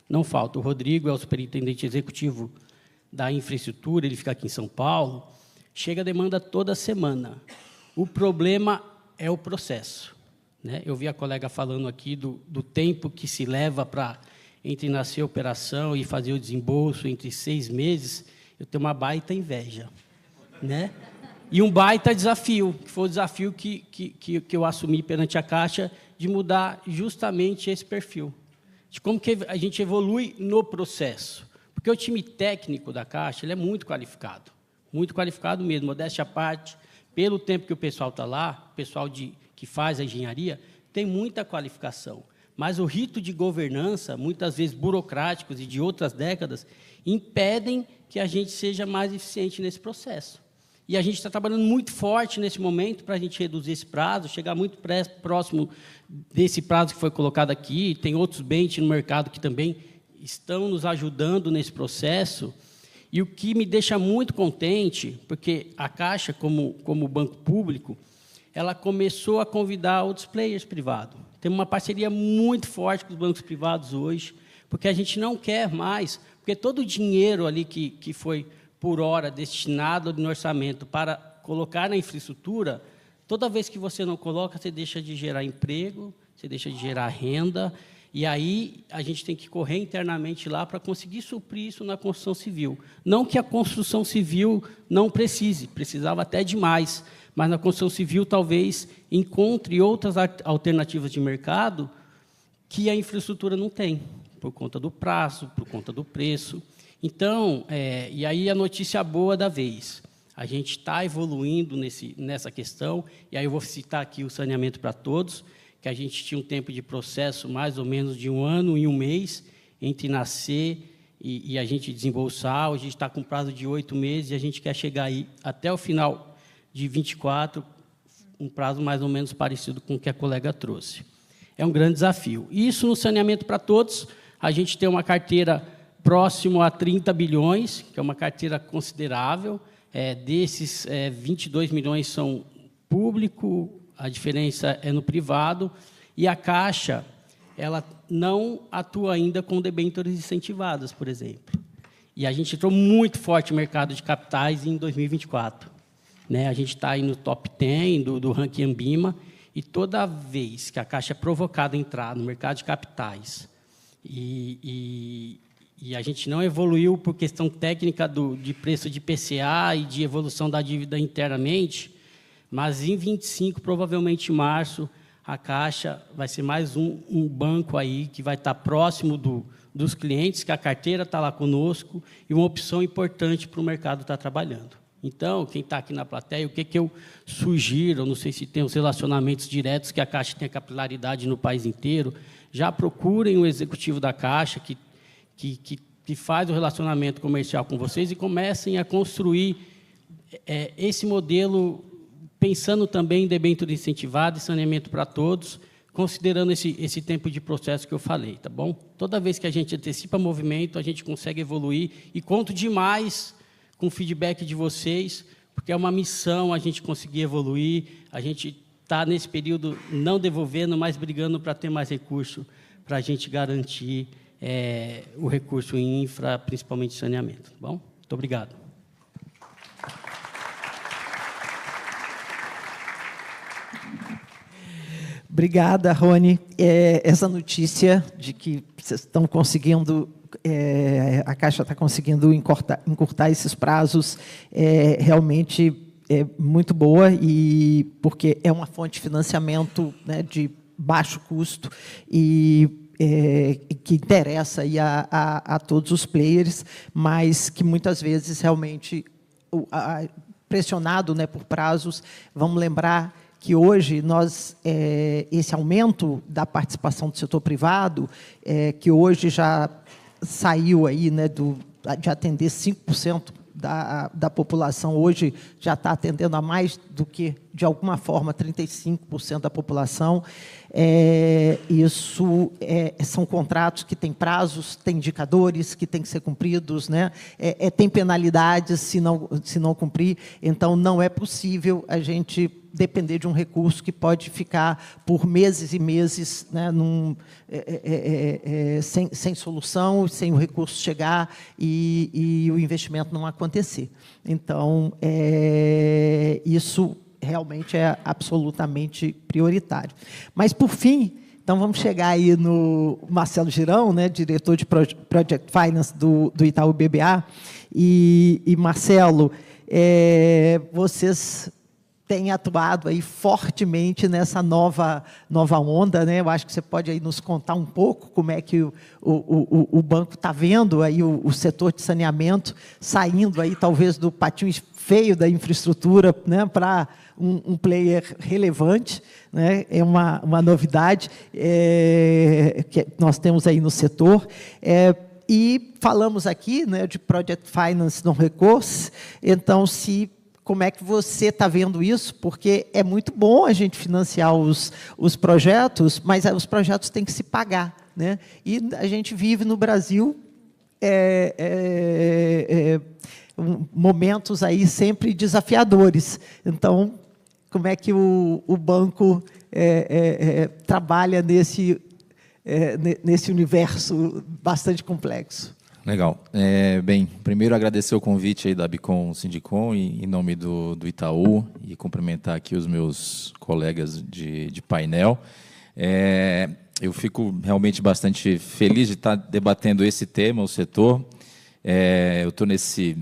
Não falta. O Rodrigo é o superintendente executivo da infraestrutura, ele fica aqui em São Paulo. Chega a demanda toda semana. O problema é o processo, né? Eu vi a colega falando aqui do tempo que se leva entre nascer a operação e fazer o desembolso, entre 6 meses. Eu tenho uma baita inveja, né? E um baita desafio, que foi o desafio que eu assumi perante a Caixa, de mudar justamente esse perfil, de como que a gente evolui no processo. Porque o time técnico da Caixa ele é muito qualificado mesmo, modéstia à parte, pelo tempo que o pessoal está lá, o pessoal que faz a engenharia, tem muita qualificação. Mas o rito de governança, muitas vezes burocráticos e de outras décadas, impedem que a gente seja mais eficiente nesse processo. E a gente está trabalhando muito forte nesse momento para a gente reduzir esse prazo, chegar muito próximo desse prazo que foi colocado aqui. Tem outros bench no mercado que também estão nos ajudando nesse processo. E o que me deixa muito contente, porque a Caixa, como banco público, ela começou a convidar outros players privados. Temos uma parceria muito forte com os bancos privados hoje, porque a gente não quer mais, porque todo o dinheiro ali que foi, por hora, destinado no orçamento para colocar na infraestrutura, toda vez que você não coloca, você deixa de gerar emprego, você deixa de gerar renda, e aí a gente tem que correr internamente lá para conseguir suprir isso na construção civil. Não que a construção civil não precisava até demais, mas na construção civil talvez encontre outras alternativas de mercado que a infraestrutura não tem, por conta do prazo, por conta do preço. Então, e aí a notícia boa da vez, a gente está evoluindo nessa questão, e aí eu vou citar aqui o saneamento para todos, que a gente tinha um tempo de processo mais ou menos de 1 ano e 1 mês entre nascer e a gente desembolsar. Hoje a gente está com prazo de 8 meses e a gente quer chegar aí até o final de 24, um prazo mais ou menos parecido com o que a colega trouxe. É um grande desafio. Isso no saneamento para todos, a gente tem uma carteira próximo a 30 bilhões, que é uma carteira considerável. Desses, 22 milhões são público, a diferença é no privado, e a Caixa ela não atua ainda com debêntures incentivadas, por exemplo. E a gente entrou muito forte no mercado de capitais em 2024. Né? A gente está aí no top 10 do ranking Ambima, e toda vez que a Caixa é provocada a entrar no mercado de capitais, e a gente não evoluiu por questão técnica de preço de PCA e de evolução da dívida internamente, mas em 25, provavelmente em março, a Caixa vai ser mais um banco aí que vai estar próximo dos clientes, que a carteira está lá conosco, e uma opção importante para o mercado estar trabalhando. Então, quem está aqui na plateia, o que eu sugiro, não sei se tem os relacionamentos diretos, que a Caixa tem a capilaridade no país inteiro, já procurem o executivo da Caixa, que faz o relacionamento comercial com vocês, e comecem a construir esse modelo, pensando também em debênture incentivada e saneamento para todos, considerando esse tempo de processo que eu falei, tá bom? Toda vez que a gente antecipa movimento, a gente consegue evoluir, e conto demais com o feedback de vocês, porque é uma missão a gente conseguir evoluir, a gente está nesse período não devolvendo, mas brigando para ter mais recurso, para a gente garantir o recurso em infra, principalmente saneamento, tá bom? Muito obrigado. Obrigada, Rony. Essa notícia de que vocês estão conseguindo, a Caixa está conseguindo encurtar esses prazos, realmente é muito boa, e porque é uma fonte de financiamento, né, de baixo custo e que interessa aí a todos os players, mas que muitas vezes realmente pressionado, né, por prazos. Vamos lembrar que hoje esse aumento da participação do setor privado, que hoje já saiu aí, né, de atender 5% da população, hoje já está atendendo a mais do que, de alguma forma, 35% da população. São contratos que têm prazos, têm indicadores que têm que ser cumpridos, né? Tem penalidades se não cumprir, então não é possível a gente depender de um recurso que pode ficar por meses e meses, né, sem solução, sem o recurso chegar e o investimento não acontecer. Então, isso realmente é absolutamente prioritário. Mas, por fim, então vamos chegar aí no Marcelo Girão, né, diretor de Project Finance do Itaú BBA. E Marcelo, vocês têm atuado aí fortemente nessa nova onda, né? Eu acho que você pode aí nos contar um pouco como é que o banco está vendo aí o setor de saneamento saindo aí talvez do patinho feio da infraestrutura, né, para um player relevante, né? É uma novidade que nós temos aí no setor. E falamos aqui, né, de Project Finance non recourse. Então, como é que você está vendo isso? Porque é muito bom a gente financiar os projetos, mas os projetos têm que se pagar, né? E a gente vive no Brasil momentos aí sempre desafiadores. Então, como é que o banco trabalha nesse universo bastante complexo. Legal. Bem, primeiro agradecer o convite aí da Bicom Sindicom em nome do Itaú e cumprimentar aqui os meus colegas de painel. Eu fico realmente bastante feliz de estar debatendo esse tema, o setor. Eu estou nesse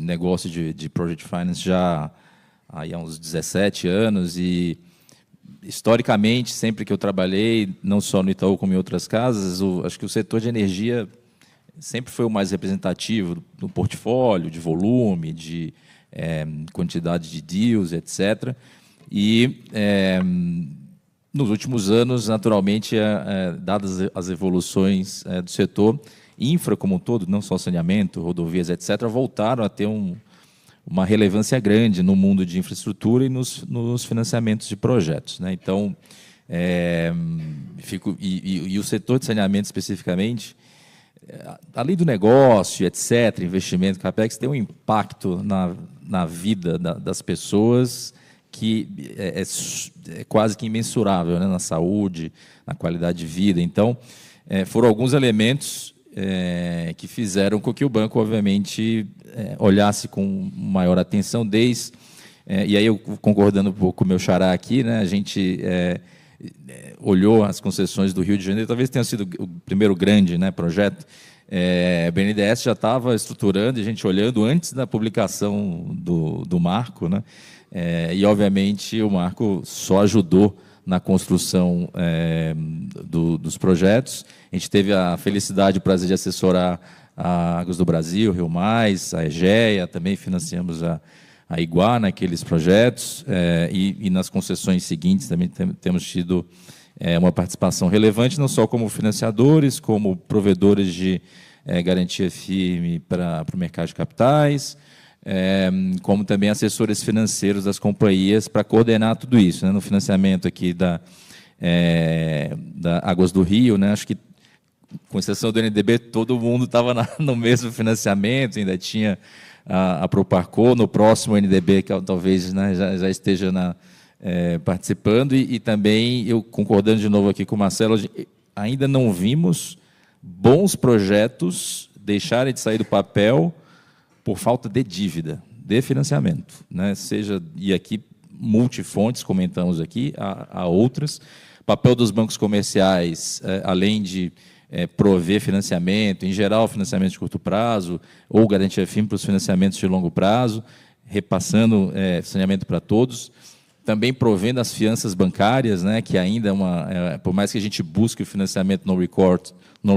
negócio de Project Finance já há uns 17 anos e, historicamente, sempre que eu trabalhei, não só no Itaú como em outras casas, acho que o setor de energia sempre foi o mais representativo do portfólio, de volume, de quantidade de deals, etc. E, nos últimos anos, naturalmente, dadas as evoluções do setor, infra como um todo, não só saneamento, rodovias, etc., voltaram a ter uma relevância grande no mundo de infraestrutura e nos financiamentos de projetos, né? Então, e o setor de saneamento especificamente, além do negócio, etc., investimento, CAPEX, tem um impacto na vida das pessoas que é quase que imensurável, né? Na saúde, na qualidade de vida. Então, foram alguns elementos que fizeram com que o banco, obviamente, olhasse com maior atenção e aí eu concordando um pouco com o meu xará aqui, né, a gente olhou as concessões do Rio de Janeiro, talvez tenha sido o primeiro grande, né, projeto. A BNDES já estava estruturando, a gente olhando antes da publicação do marco, né, e, obviamente, o marco só ajudou na construção dos projetos. A gente teve a felicidade e o prazer de assessorar a Águas do Brasil, Rio Mais, a EGEA, também financiamos a Iguá naqueles projetos, e nas concessões seguintes também temos tido uma participação relevante, não só como financiadores, como provedores de garantia firme para o mercado de capitais, como também assessores financeiros das companhias para coordenar tudo isso, né? No financiamento aqui da Águas do Rio, né? Acho que, com exceção do NDB, todo mundo estava no mesmo financiamento, ainda tinha a Proparco, no próximo NDB, que talvez, né, já esteja participando, e também, eu concordando de novo aqui com o Marcelo, ainda não vimos bons projetos deixarem de sair do papel por falta de dívida, de financiamento, né? E aqui multifontes, comentamos aqui, há outras. Papel dos bancos comerciais, além de prover financiamento, em geral, financiamento de curto prazo, ou garantia firme para os financiamentos de longo prazo, repassando saneamento para todos, também provendo as fianças bancárias, né, que ainda por mais que a gente busque o financiamento no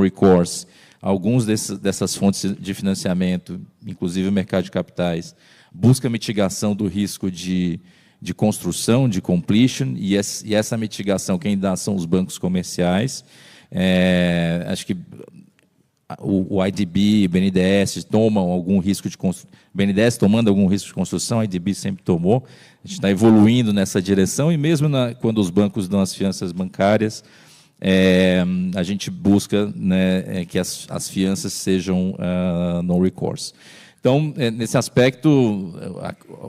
recourse, alguns dessas fontes de financiamento, inclusive o mercado de capitais, busca mitigação do risco de construção, de completion, e essa mitigação quem dá são os bancos comerciais. Acho que o IDB, o BNDES tomam algum risco de construção. BNDES tomando algum risco de construção, a IDB sempre tomou. A gente está evoluindo nessa direção, e mesmo quando os bancos dão as fianças bancárias, a gente busca, né, que as fianças sejam no recourse. Então, nesse aspecto,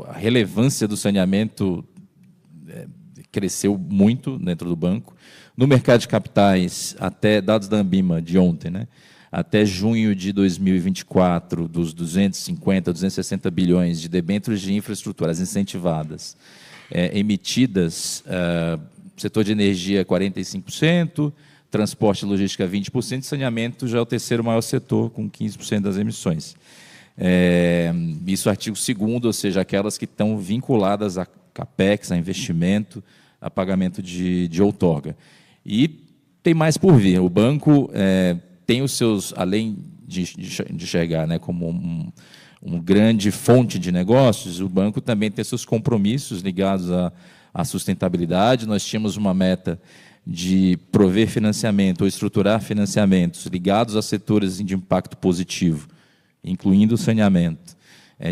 a relevância do saneamento cresceu muito dentro do banco. No mercado de capitais, até dados da Ambima de ontem, né, até junho de 2024, dos 250, 260 bilhões de debêntures de infraestrutura, as incentivadas, emitidas, setor de energia 45%, transporte e logística 20%, saneamento já é o terceiro maior setor, com 15% das emissões. Isso artigo 2º, ou seja, aquelas que estão vinculadas a CAPEX, a investimento, a pagamento de outorga. E tem mais por vir. O banco tem os seus, além de enxergar, né, como uma grande fonte de negócios, o banco também tem seus compromissos ligados à sustentabilidade. Nós tínhamos uma meta de prover financiamento ou estruturar financiamentos ligados a setores de impacto positivo, incluindo o saneamento,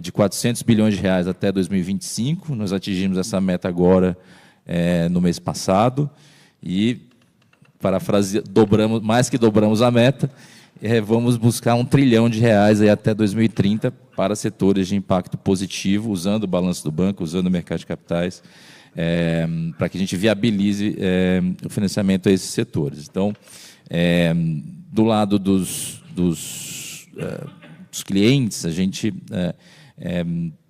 de 400 bilhões de reais até 2025. Nós atingimos essa meta agora, no mês passado, e, mais que dobramos a meta, vamos buscar 1 trilhão de reais aí até 2030 para setores de impacto positivo, usando o balanço do banco, usando o mercado de capitais, para que a gente viabilize o financiamento a esses setores. Então, do lado dos clientes, a gente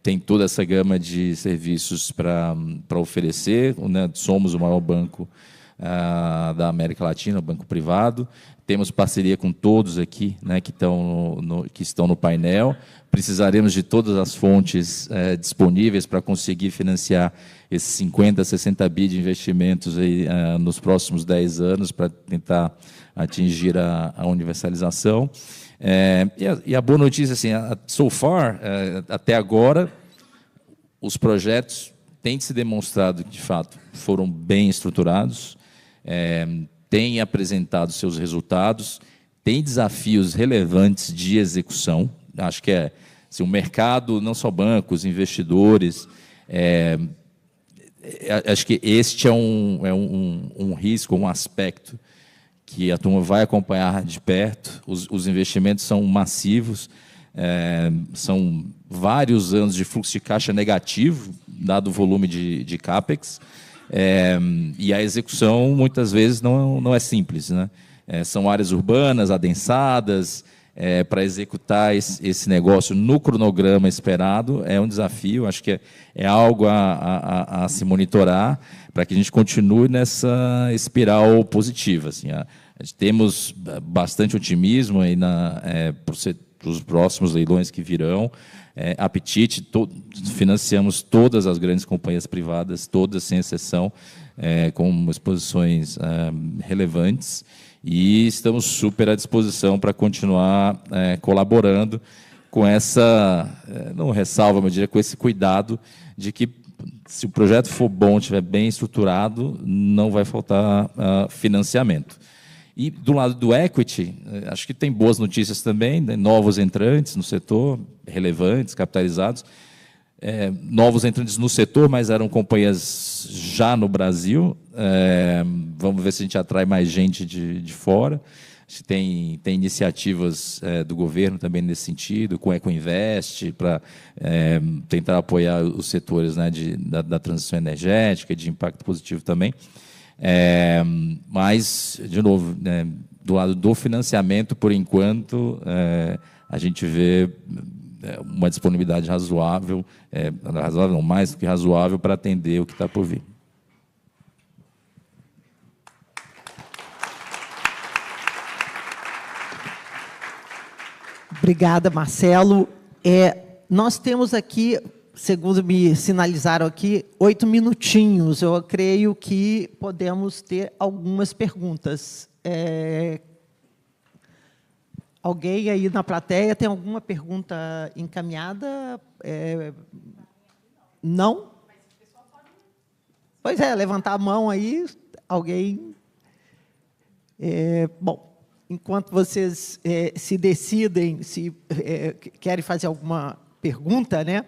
tem toda essa gama de serviços para oferecer, né? Somos o maior banco da América Latina, banco privado. Temos parceria com todos aqui, né, que estão no painel. Precisaremos de todas as fontes disponíveis para conseguir financiar esses 50, 60 bi de investimentos aí, nos próximos 10 anos, para tentar atingir a universalização. E a boa notícia, assim, so far, até agora, os projetos têm se demonstrado que, de fato, foram bem estruturados, têm apresentado seus resultados, têm desafios relevantes de execução. Acho que assim, o mercado, não só bancos, investidores, acho que este é um risco, um aspecto que a turma vai acompanhar de perto. Os investimentos são massivos, são vários anos de fluxo de caixa negativo, dado o volume de CAPEX, e a execução, muitas vezes, não é simples, né? São áreas urbanas, adensadas, para executar esse negócio no cronograma esperado, é um desafio. Acho que é algo a se monitorar para que a gente continue nessa espiral positiva. Assim, temos bastante otimismo aí para os próximos leilões que virão. Apetite, financiamos todas as grandes companhias privadas, todas sem exceção, com exposições relevantes, e estamos super à disposição para continuar colaborando com essa, não ressalva, mas diria, com esse cuidado de que, se o projeto for bom, estiver bem estruturado, não vai faltar financiamento. E, do lado do equity, acho que tem boas notícias também, né? Novos entrantes no setor, relevantes, capitalizados. Novos entrantes no setor, mas eram companhias já no Brasil. Vamos ver se a gente atrai mais gente de fora. Acho que tem iniciativas do governo também nesse sentido, com EcoInvest, para tentar apoiar os setores, né, da transição energética e de impacto positivo também. Mas, de novo, né, do lado do financiamento, por enquanto, a gente vê uma disponibilidade razoável, razoável não, mais do que razoável, para atender o que está por vir. Obrigada, Marcelo. Nós temos aqui, segundo me sinalizaram aqui, 8 minutinhos. Eu creio que podemos ter algumas perguntas. Alguém aí na plateia tem alguma pergunta encaminhada? Não? Pois levantar a mão aí, alguém... Bom, enquanto vocês se decidem, se querem fazer alguma pergunta, né?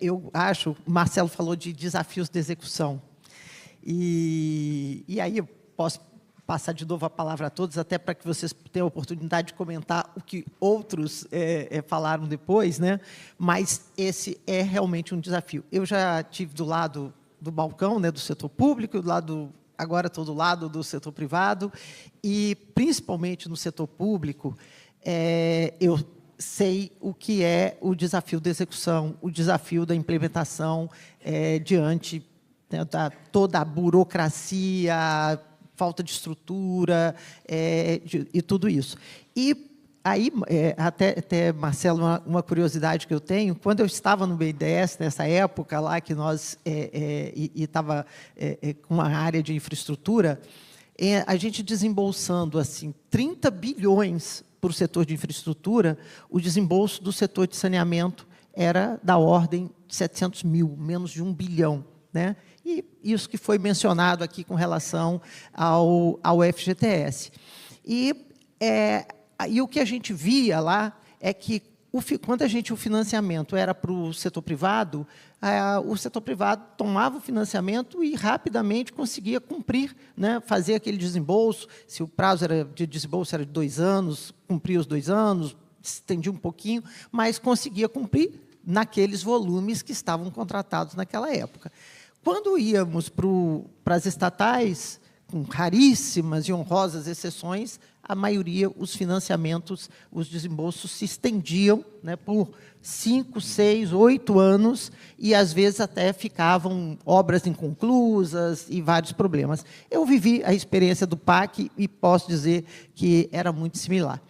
Eu acho, Marcelo falou de desafios de execução. E aí eu posso passar de novo a palavra a todos, até para que vocês tenham a oportunidade de comentar o que outros falaram depois, né? Mas esse é realmente um desafio. Eu já tive do lado do balcão, né, do setor público, agora estou do lado do setor privado, e, principalmente no setor público, eu sei o que é o desafio da execução, o desafio da implementação diante, né, da toda a burocracia, falta de estrutura e tudo isso. E aí, até Marcelo, uma curiosidade que eu tenho, quando eu estava no BNDES, nessa época lá que nós estava com uma área de infraestrutura, a gente desembolsando assim 30 bilhões para o setor de infraestrutura, o desembolso do setor de saneamento era da ordem de 700 mil, menos de 1 bilhão. Né? E isso que foi mencionado aqui com relação ao FGTS. E o que a gente via lá é que, quando o financiamento era para o setor privado tomava o financiamento e rapidamente conseguia cumprir, né, fazer aquele desembolso. Se o prazo de desembolso era de 2 anos, cumpria os 2 anos, estendia um pouquinho, mas conseguia cumprir naqueles volumes que estavam contratados naquela época. quando íamos para as estatais, com raríssimas e honrosas exceções, a maioria, os financiamentos, os desembolsos se estendiam, né, por 5, 6, 8 anos, e, às vezes, até ficavam obras inconclusas e vários problemas. Eu vivi a experiência do PAC e posso dizer que era muito similar.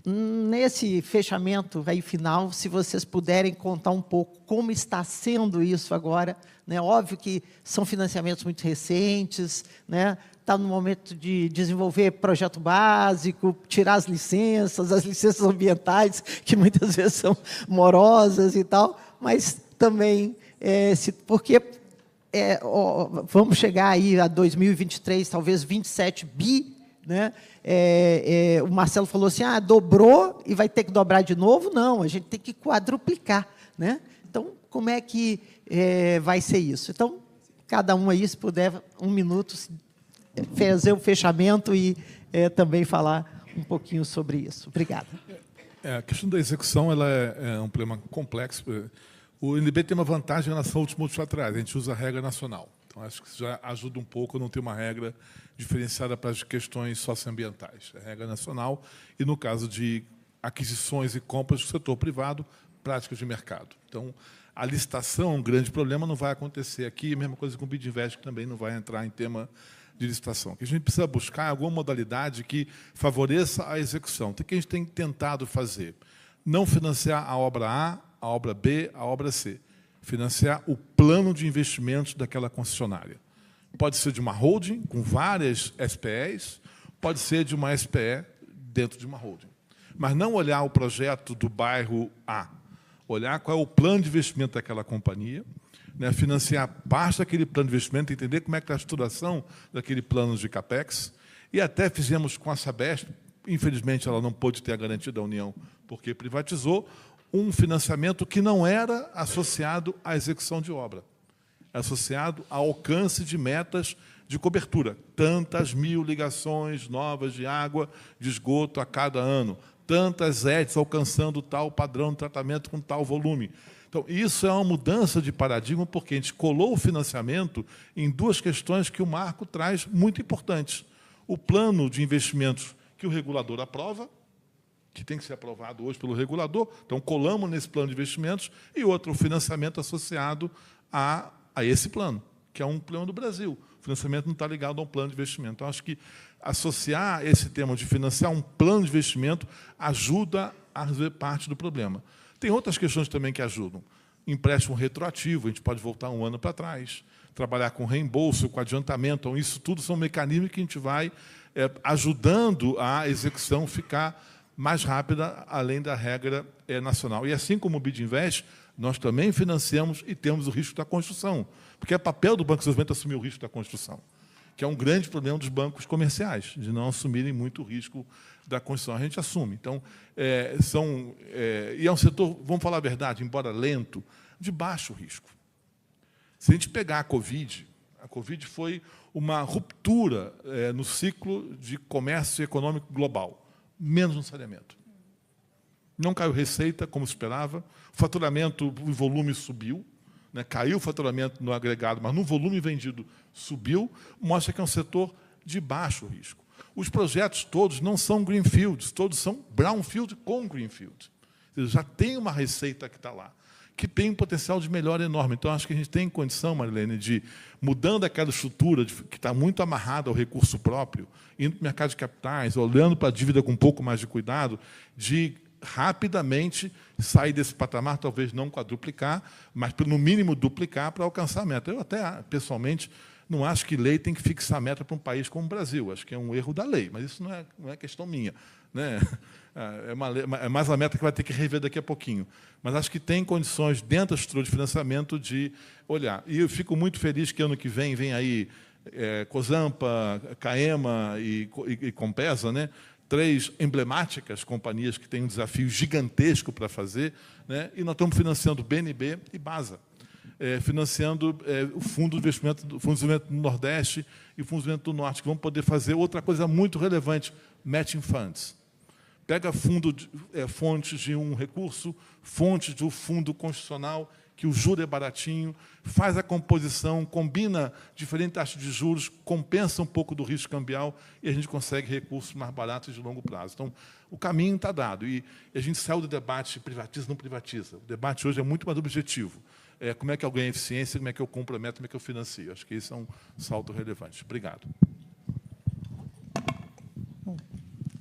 Nesse fechamento aí final, se vocês puderem contar um pouco como está sendo isso agora, né? Óbvio que são financiamentos muito recentes, né? Está no momento de desenvolver projeto básico, tirar as licenças ambientais, que muitas vezes são morosas e tal, mas também, porque vamos chegar aí a 2023, talvez 27 bi, né? O Marcelo falou assim, dobrou e vai ter que dobrar de novo? Não, a gente tem que quadruplicar, né? Então, como é que vai ser isso? Então, cada um aí, se puder, 1 minuto, fazer o fechamento e também falar um pouquinho sobre isso. Obrigado. A questão da execução ela é um problema complexo. O NDB tem uma vantagem em relação aos multilaterais, a gente usa a regra nacional. Então, acho que isso já ajuda um pouco a não ter uma regra diferenciada para as questões socioambientais. É a regra nacional e, no caso de aquisições e compras do setor privado, práticas de mercado. Então, a licitação é um grande problema, não vai acontecer aqui. A mesma coisa com o BidInvest, que também não vai entrar em tema de licitação. O que a gente precisa buscar é alguma modalidade que favoreça a execução. Então, o que a gente tem tentado fazer? Não financiar a obra A, a obra B, a obra C. Financiar o plano de investimentos daquela concessionária. Pode ser de uma holding, com várias SPEs, pode ser de uma SPE dentro de uma holding. Mas não olhar o projeto do bairro A, olhar qual é o plano de investimento daquela companhia, né, financiar parte daquele plano de investimento, entender como é que está a estruturação daquele plano de CAPEX, e até fizemos com a Sabesp, infelizmente ela não pôde ter a garantia da União, porque privatizou, um financiamento que não era associado à execução de obra, associado ao alcance de metas de cobertura. Tantas mil ligações novas de água, de esgoto a cada ano, tantas ETs alcançando tal padrão de tratamento com tal volume. Então, isso é uma mudança de paradigma, porque a gente colou o financiamento em 2 questões que o marco traz muito importantes. O plano de investimentos que o regulador aprova, que tem que ser aprovado hoje pelo regulador, então colamos nesse plano de investimentos, e outro, o financiamento associado a esse plano, que é um plano do Brasil. O financiamento não está ligado a um plano de investimento. Então, acho que associar esse tema de financiar um plano de investimento ajuda a resolver parte do problema. Tem outras questões também que ajudam. Empréstimo retroativo, a gente pode voltar 1 ano para trás, trabalhar com reembolso, com adiantamento. Então, isso tudo são mecanismos que a gente vai ajudando a execução ficar mais rápida, além da regra nacional. E, assim como o BidInvest, nós também financiamos e temos o risco da construção, porque é papel do Banco de Desenvolvimento assumir o risco da construção, que é um grande problema dos bancos comerciais, de não assumirem muito o risco da construção. A gente assume. Então, e é um setor, vamos falar a verdade, embora lento, de baixo risco. Se a gente pegar a Covid foi uma ruptura no ciclo de comércio econômico global, menos no saneamento. Não caiu receita, como se esperava, o faturamento, o volume subiu, né? Caiu o faturamento no agregado, mas no volume vendido subiu, mostra que é um setor de baixo risco. Os projetos todos não são greenfields, todos são brownfield com greenfield. Já tem uma receita que está lá, que tem um potencial de melhora enorme. Então, acho que a gente tem condição, Marilene, de, mudando aquela estrutura que está muito amarrada ao recurso próprio, indo para o mercado de capitais, olhando para a dívida com um pouco mais de cuidado, de rapidamente sair desse patamar, talvez não quadruplicar, mas, no mínimo, duplicar para alcançar a meta. Eu até, pessoalmente, não acho que lei tem que fixar meta para um país como o Brasil. Acho que é um erro da lei, mas isso não é questão minha, né? É mais uma meta que vai ter que rever daqui a pouquinho. Mas acho que tem condições, dentro da estrutura de financiamento, de olhar. E eu fico muito feliz que, ano que vem aí Cosampa, Caema e Compesa, né? 3 emblemáticas companhias que têm um desafio gigantesco para fazer, né? E nós estamos financiando BNB e BASA, financiando o Fundo de Desenvolvimento do Nordeste e o Fundo de Desenvolvimento do Norte, que vão poder fazer outra coisa muito relevante, matching funds. pega fontes de um recurso, fontes do fundo constitucional, que o juro é baratinho, faz a composição, combina diferentes taxas de juros, compensa um pouco do risco cambial e a gente consegue recursos mais baratos de longo prazo. Então, o caminho está dado. E a gente saiu do debate privatiza, não privatiza. O debate hoje é muito mais objetivo. Como é que eu ganho eficiência, como é que eu complemento, como é que eu financio. Acho que isso é um salto relevante. Obrigado. Bom,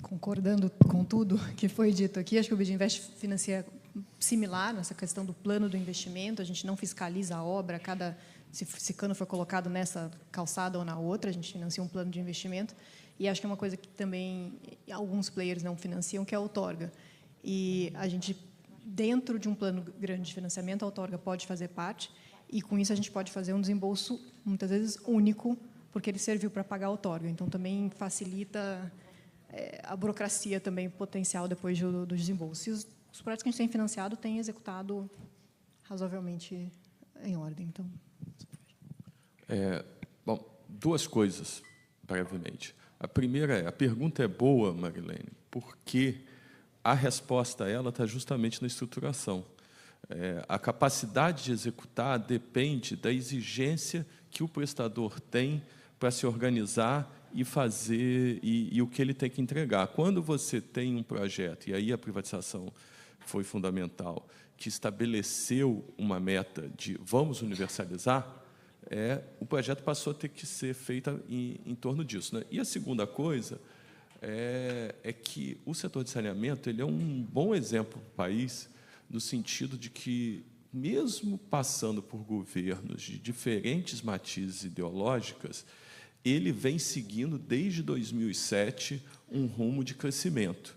concordando com tudo que foi dito aqui, acho que o BID Invest financia similar nessa questão do plano do investimento. A gente não fiscaliza a obra, se cano for colocado nessa calçada ou na outra, a gente financia um plano de investimento. E acho que é uma coisa que também alguns players não financiam, que é a outorga. E a gente, dentro de um plano grande de financiamento, a outorga pode fazer parte, e com isso a gente pode fazer um desembolso, muitas vezes, único, porque ele serviu para pagar a outorga. Então, também facilita a burocracia também potencial depois do desembolso. E os projetos que a gente tem financiado têm executado razoavelmente em ordem. Então, bom, duas coisas, brevemente. A primeira a pergunta é boa, Marilene, porque a resposta a ela está justamente na estruturação. A capacidade de executar depende da exigência que o prestador tem para se organizar e fazer e o que ele tem que entregar. Quando você tem um projeto, e aí a privatização foi fundamental, que estabeleceu uma meta de vamos universalizar, o projeto passou a ter que ser feito em torno disso, né? E a segunda coisa é que o setor de saneamento ele é um bom exemplo para o país, no sentido de que, mesmo passando por governos de diferentes matizes ideológicas, ele vem seguindo, desde 2007, um rumo de crescimento.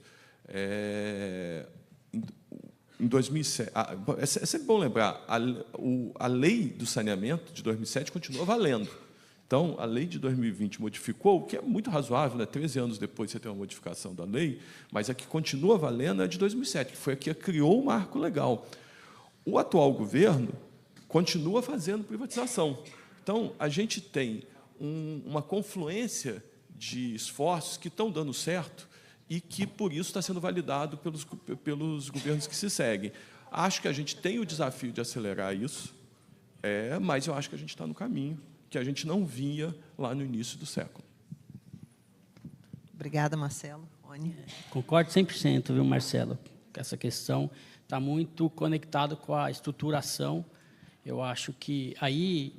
Em 2007, é sempre bom lembrar, a lei do saneamento de 2007 continua valendo. Então, a lei de 2020 modificou, o que é muito razoável, né? 13 anos depois você tem uma modificação da lei, mas a que continua valendo é a de 2007, que foi a que criou o marco legal. O atual governo continua fazendo privatização. Então, a gente tem uma confluência de esforços que estão dando certo e que, por isso, está sendo validado pelos governos que se seguem. Acho que a gente tem o desafio de acelerar isso, mas eu acho que a gente está no caminho que a gente não via lá no início do século. Obrigada, Marcelo. Oni. Concordo 100%, viu, Marcelo? Essa questão está muito conectada com a estruturação. Eu acho que aí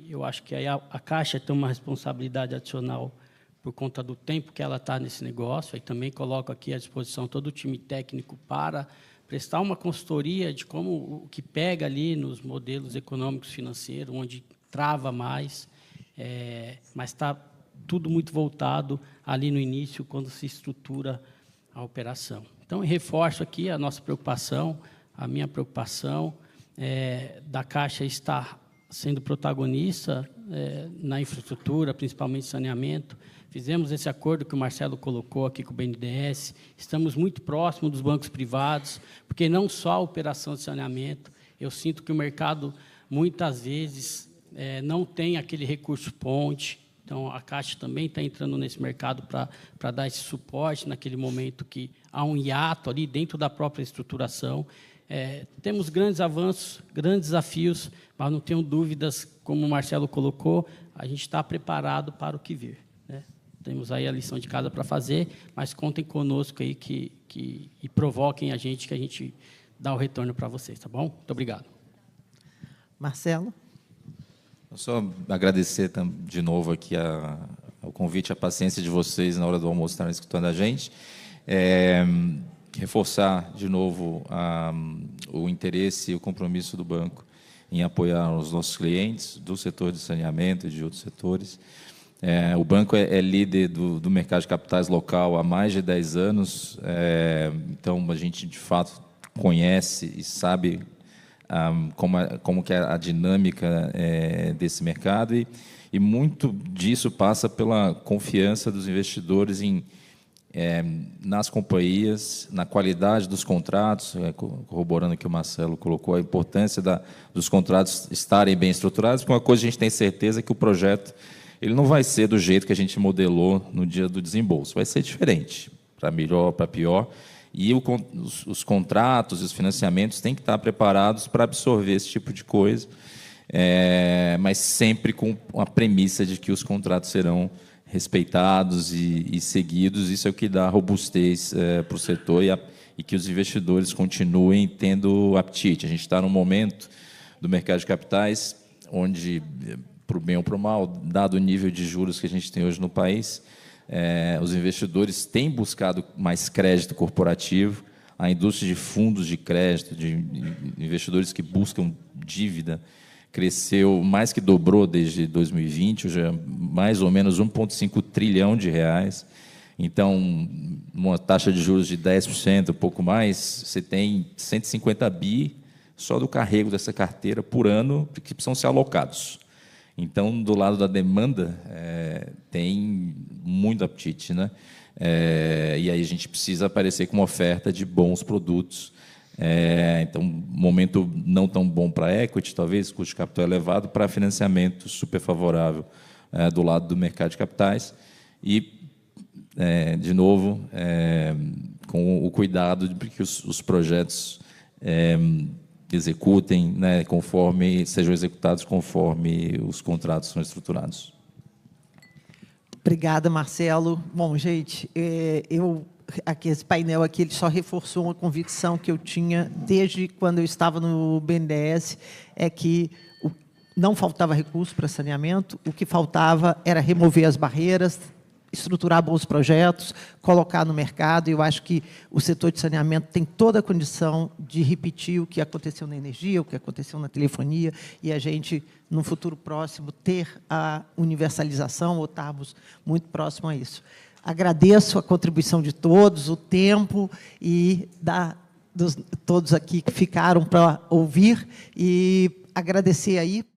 a Caixa tem uma responsabilidade adicional por conta do tempo que ela está nesse negócio. Aí também coloco aqui à disposição todo o time técnico para prestar uma consultoria de como o que pega ali nos modelos econômicos financeiros, onde trava mais, mas está tudo muito voltado ali no início, quando se estrutura a operação. Então, eu reforço aqui a nossa preocupação, a minha preocupação da Caixa estar sendo protagonista na infraestrutura, principalmente saneamento. Fizemos esse acordo que o Marcelo colocou aqui com o BNDES, estamos muito próximos dos bancos privados, porque não só a operação de saneamento, eu sinto que o mercado, muitas vezes, não tem aquele recurso ponte. Então, a Caixa também está entrando nesse mercado para dar esse suporte naquele momento que há um hiato ali dentro da própria estruturação. Temos grandes avanços, grandes desafios, mas não tenho dúvidas, como o Marcelo colocou, a gente está preparado para o que vir, né? Temos aí a lição de casa para fazer, mas contem conosco aí e provoquem a gente, que a gente dá o retorno para vocês, tá bom? Muito obrigado. Marcelo. Só agradecer de novo aqui o convite, a paciência de vocês na hora do almoço estarem escutando a gente. Reforçar de novo o interesse e o compromisso do banco em apoiar os nossos clientes do setor de saneamento e de outros setores. O banco é líder do mercado de capitais local há mais de 10 anos, então a gente, de fato, conhece e sabe como que é a dinâmica desse mercado, e muito disso passa pela confiança dos investidores nas companhias, na qualidade dos contratos, corroborando o que o Marcelo colocou, a importância dos contratos estarem bem estruturados, porque uma coisa a gente tem certeza é que o projeto ele não vai ser do jeito que a gente modelou no dia do desembolso, vai ser diferente, para melhor, para pior, E os contratos e os financiamentos têm que estar preparados para absorver esse tipo de coisa, mas sempre com a premissa de que os contratos serão respeitados e seguidos. Isso é o que dá robustez para o setor e que os investidores continuem tendo apetite. A gente está num momento do mercado de capitais onde, para o bem ou para o mal, dado o nível de juros que a gente tem hoje no país, os investidores têm buscado mais crédito corporativo, a indústria de fundos de crédito, de investidores que buscam dívida, cresceu, mais que dobrou desde 2020, hoje é mais ou menos 1,5 trilhão de reais. Então, uma taxa de juros de 10%, um pouco mais, você tem 150 bi só do carrego dessa carteira por ano que precisam ser alocados. Então, do lado da demanda, tem muito apetite, né? E aí a gente precisa aparecer com uma oferta de bons produtos. Então, momento não tão bom para equity, talvez, custo de capital elevado, para financiamento super favorável do lado do mercado de capitais. E, de novo, com o cuidado de que os projetos executem, né, sejam executados conforme os contratos são estruturados. Obrigada, Marcelo. Bom, gente, esse painel aqui ele só reforçou uma convicção que eu tinha desde quando eu estava no BNDES, é que não faltava recurso para saneamento, o que faltava era remover as barreiras, estruturar bons projetos, colocar no mercado. E eu acho que o setor de saneamento tem toda a condição de repetir o que aconteceu na energia, o que aconteceu na telefonia, e a gente, no futuro próximo, ter a universalização ou estarmos muito próximo a isso. Agradeço a contribuição de todos, o tempo e todos aqui que ficaram para ouvir, e agradecer aí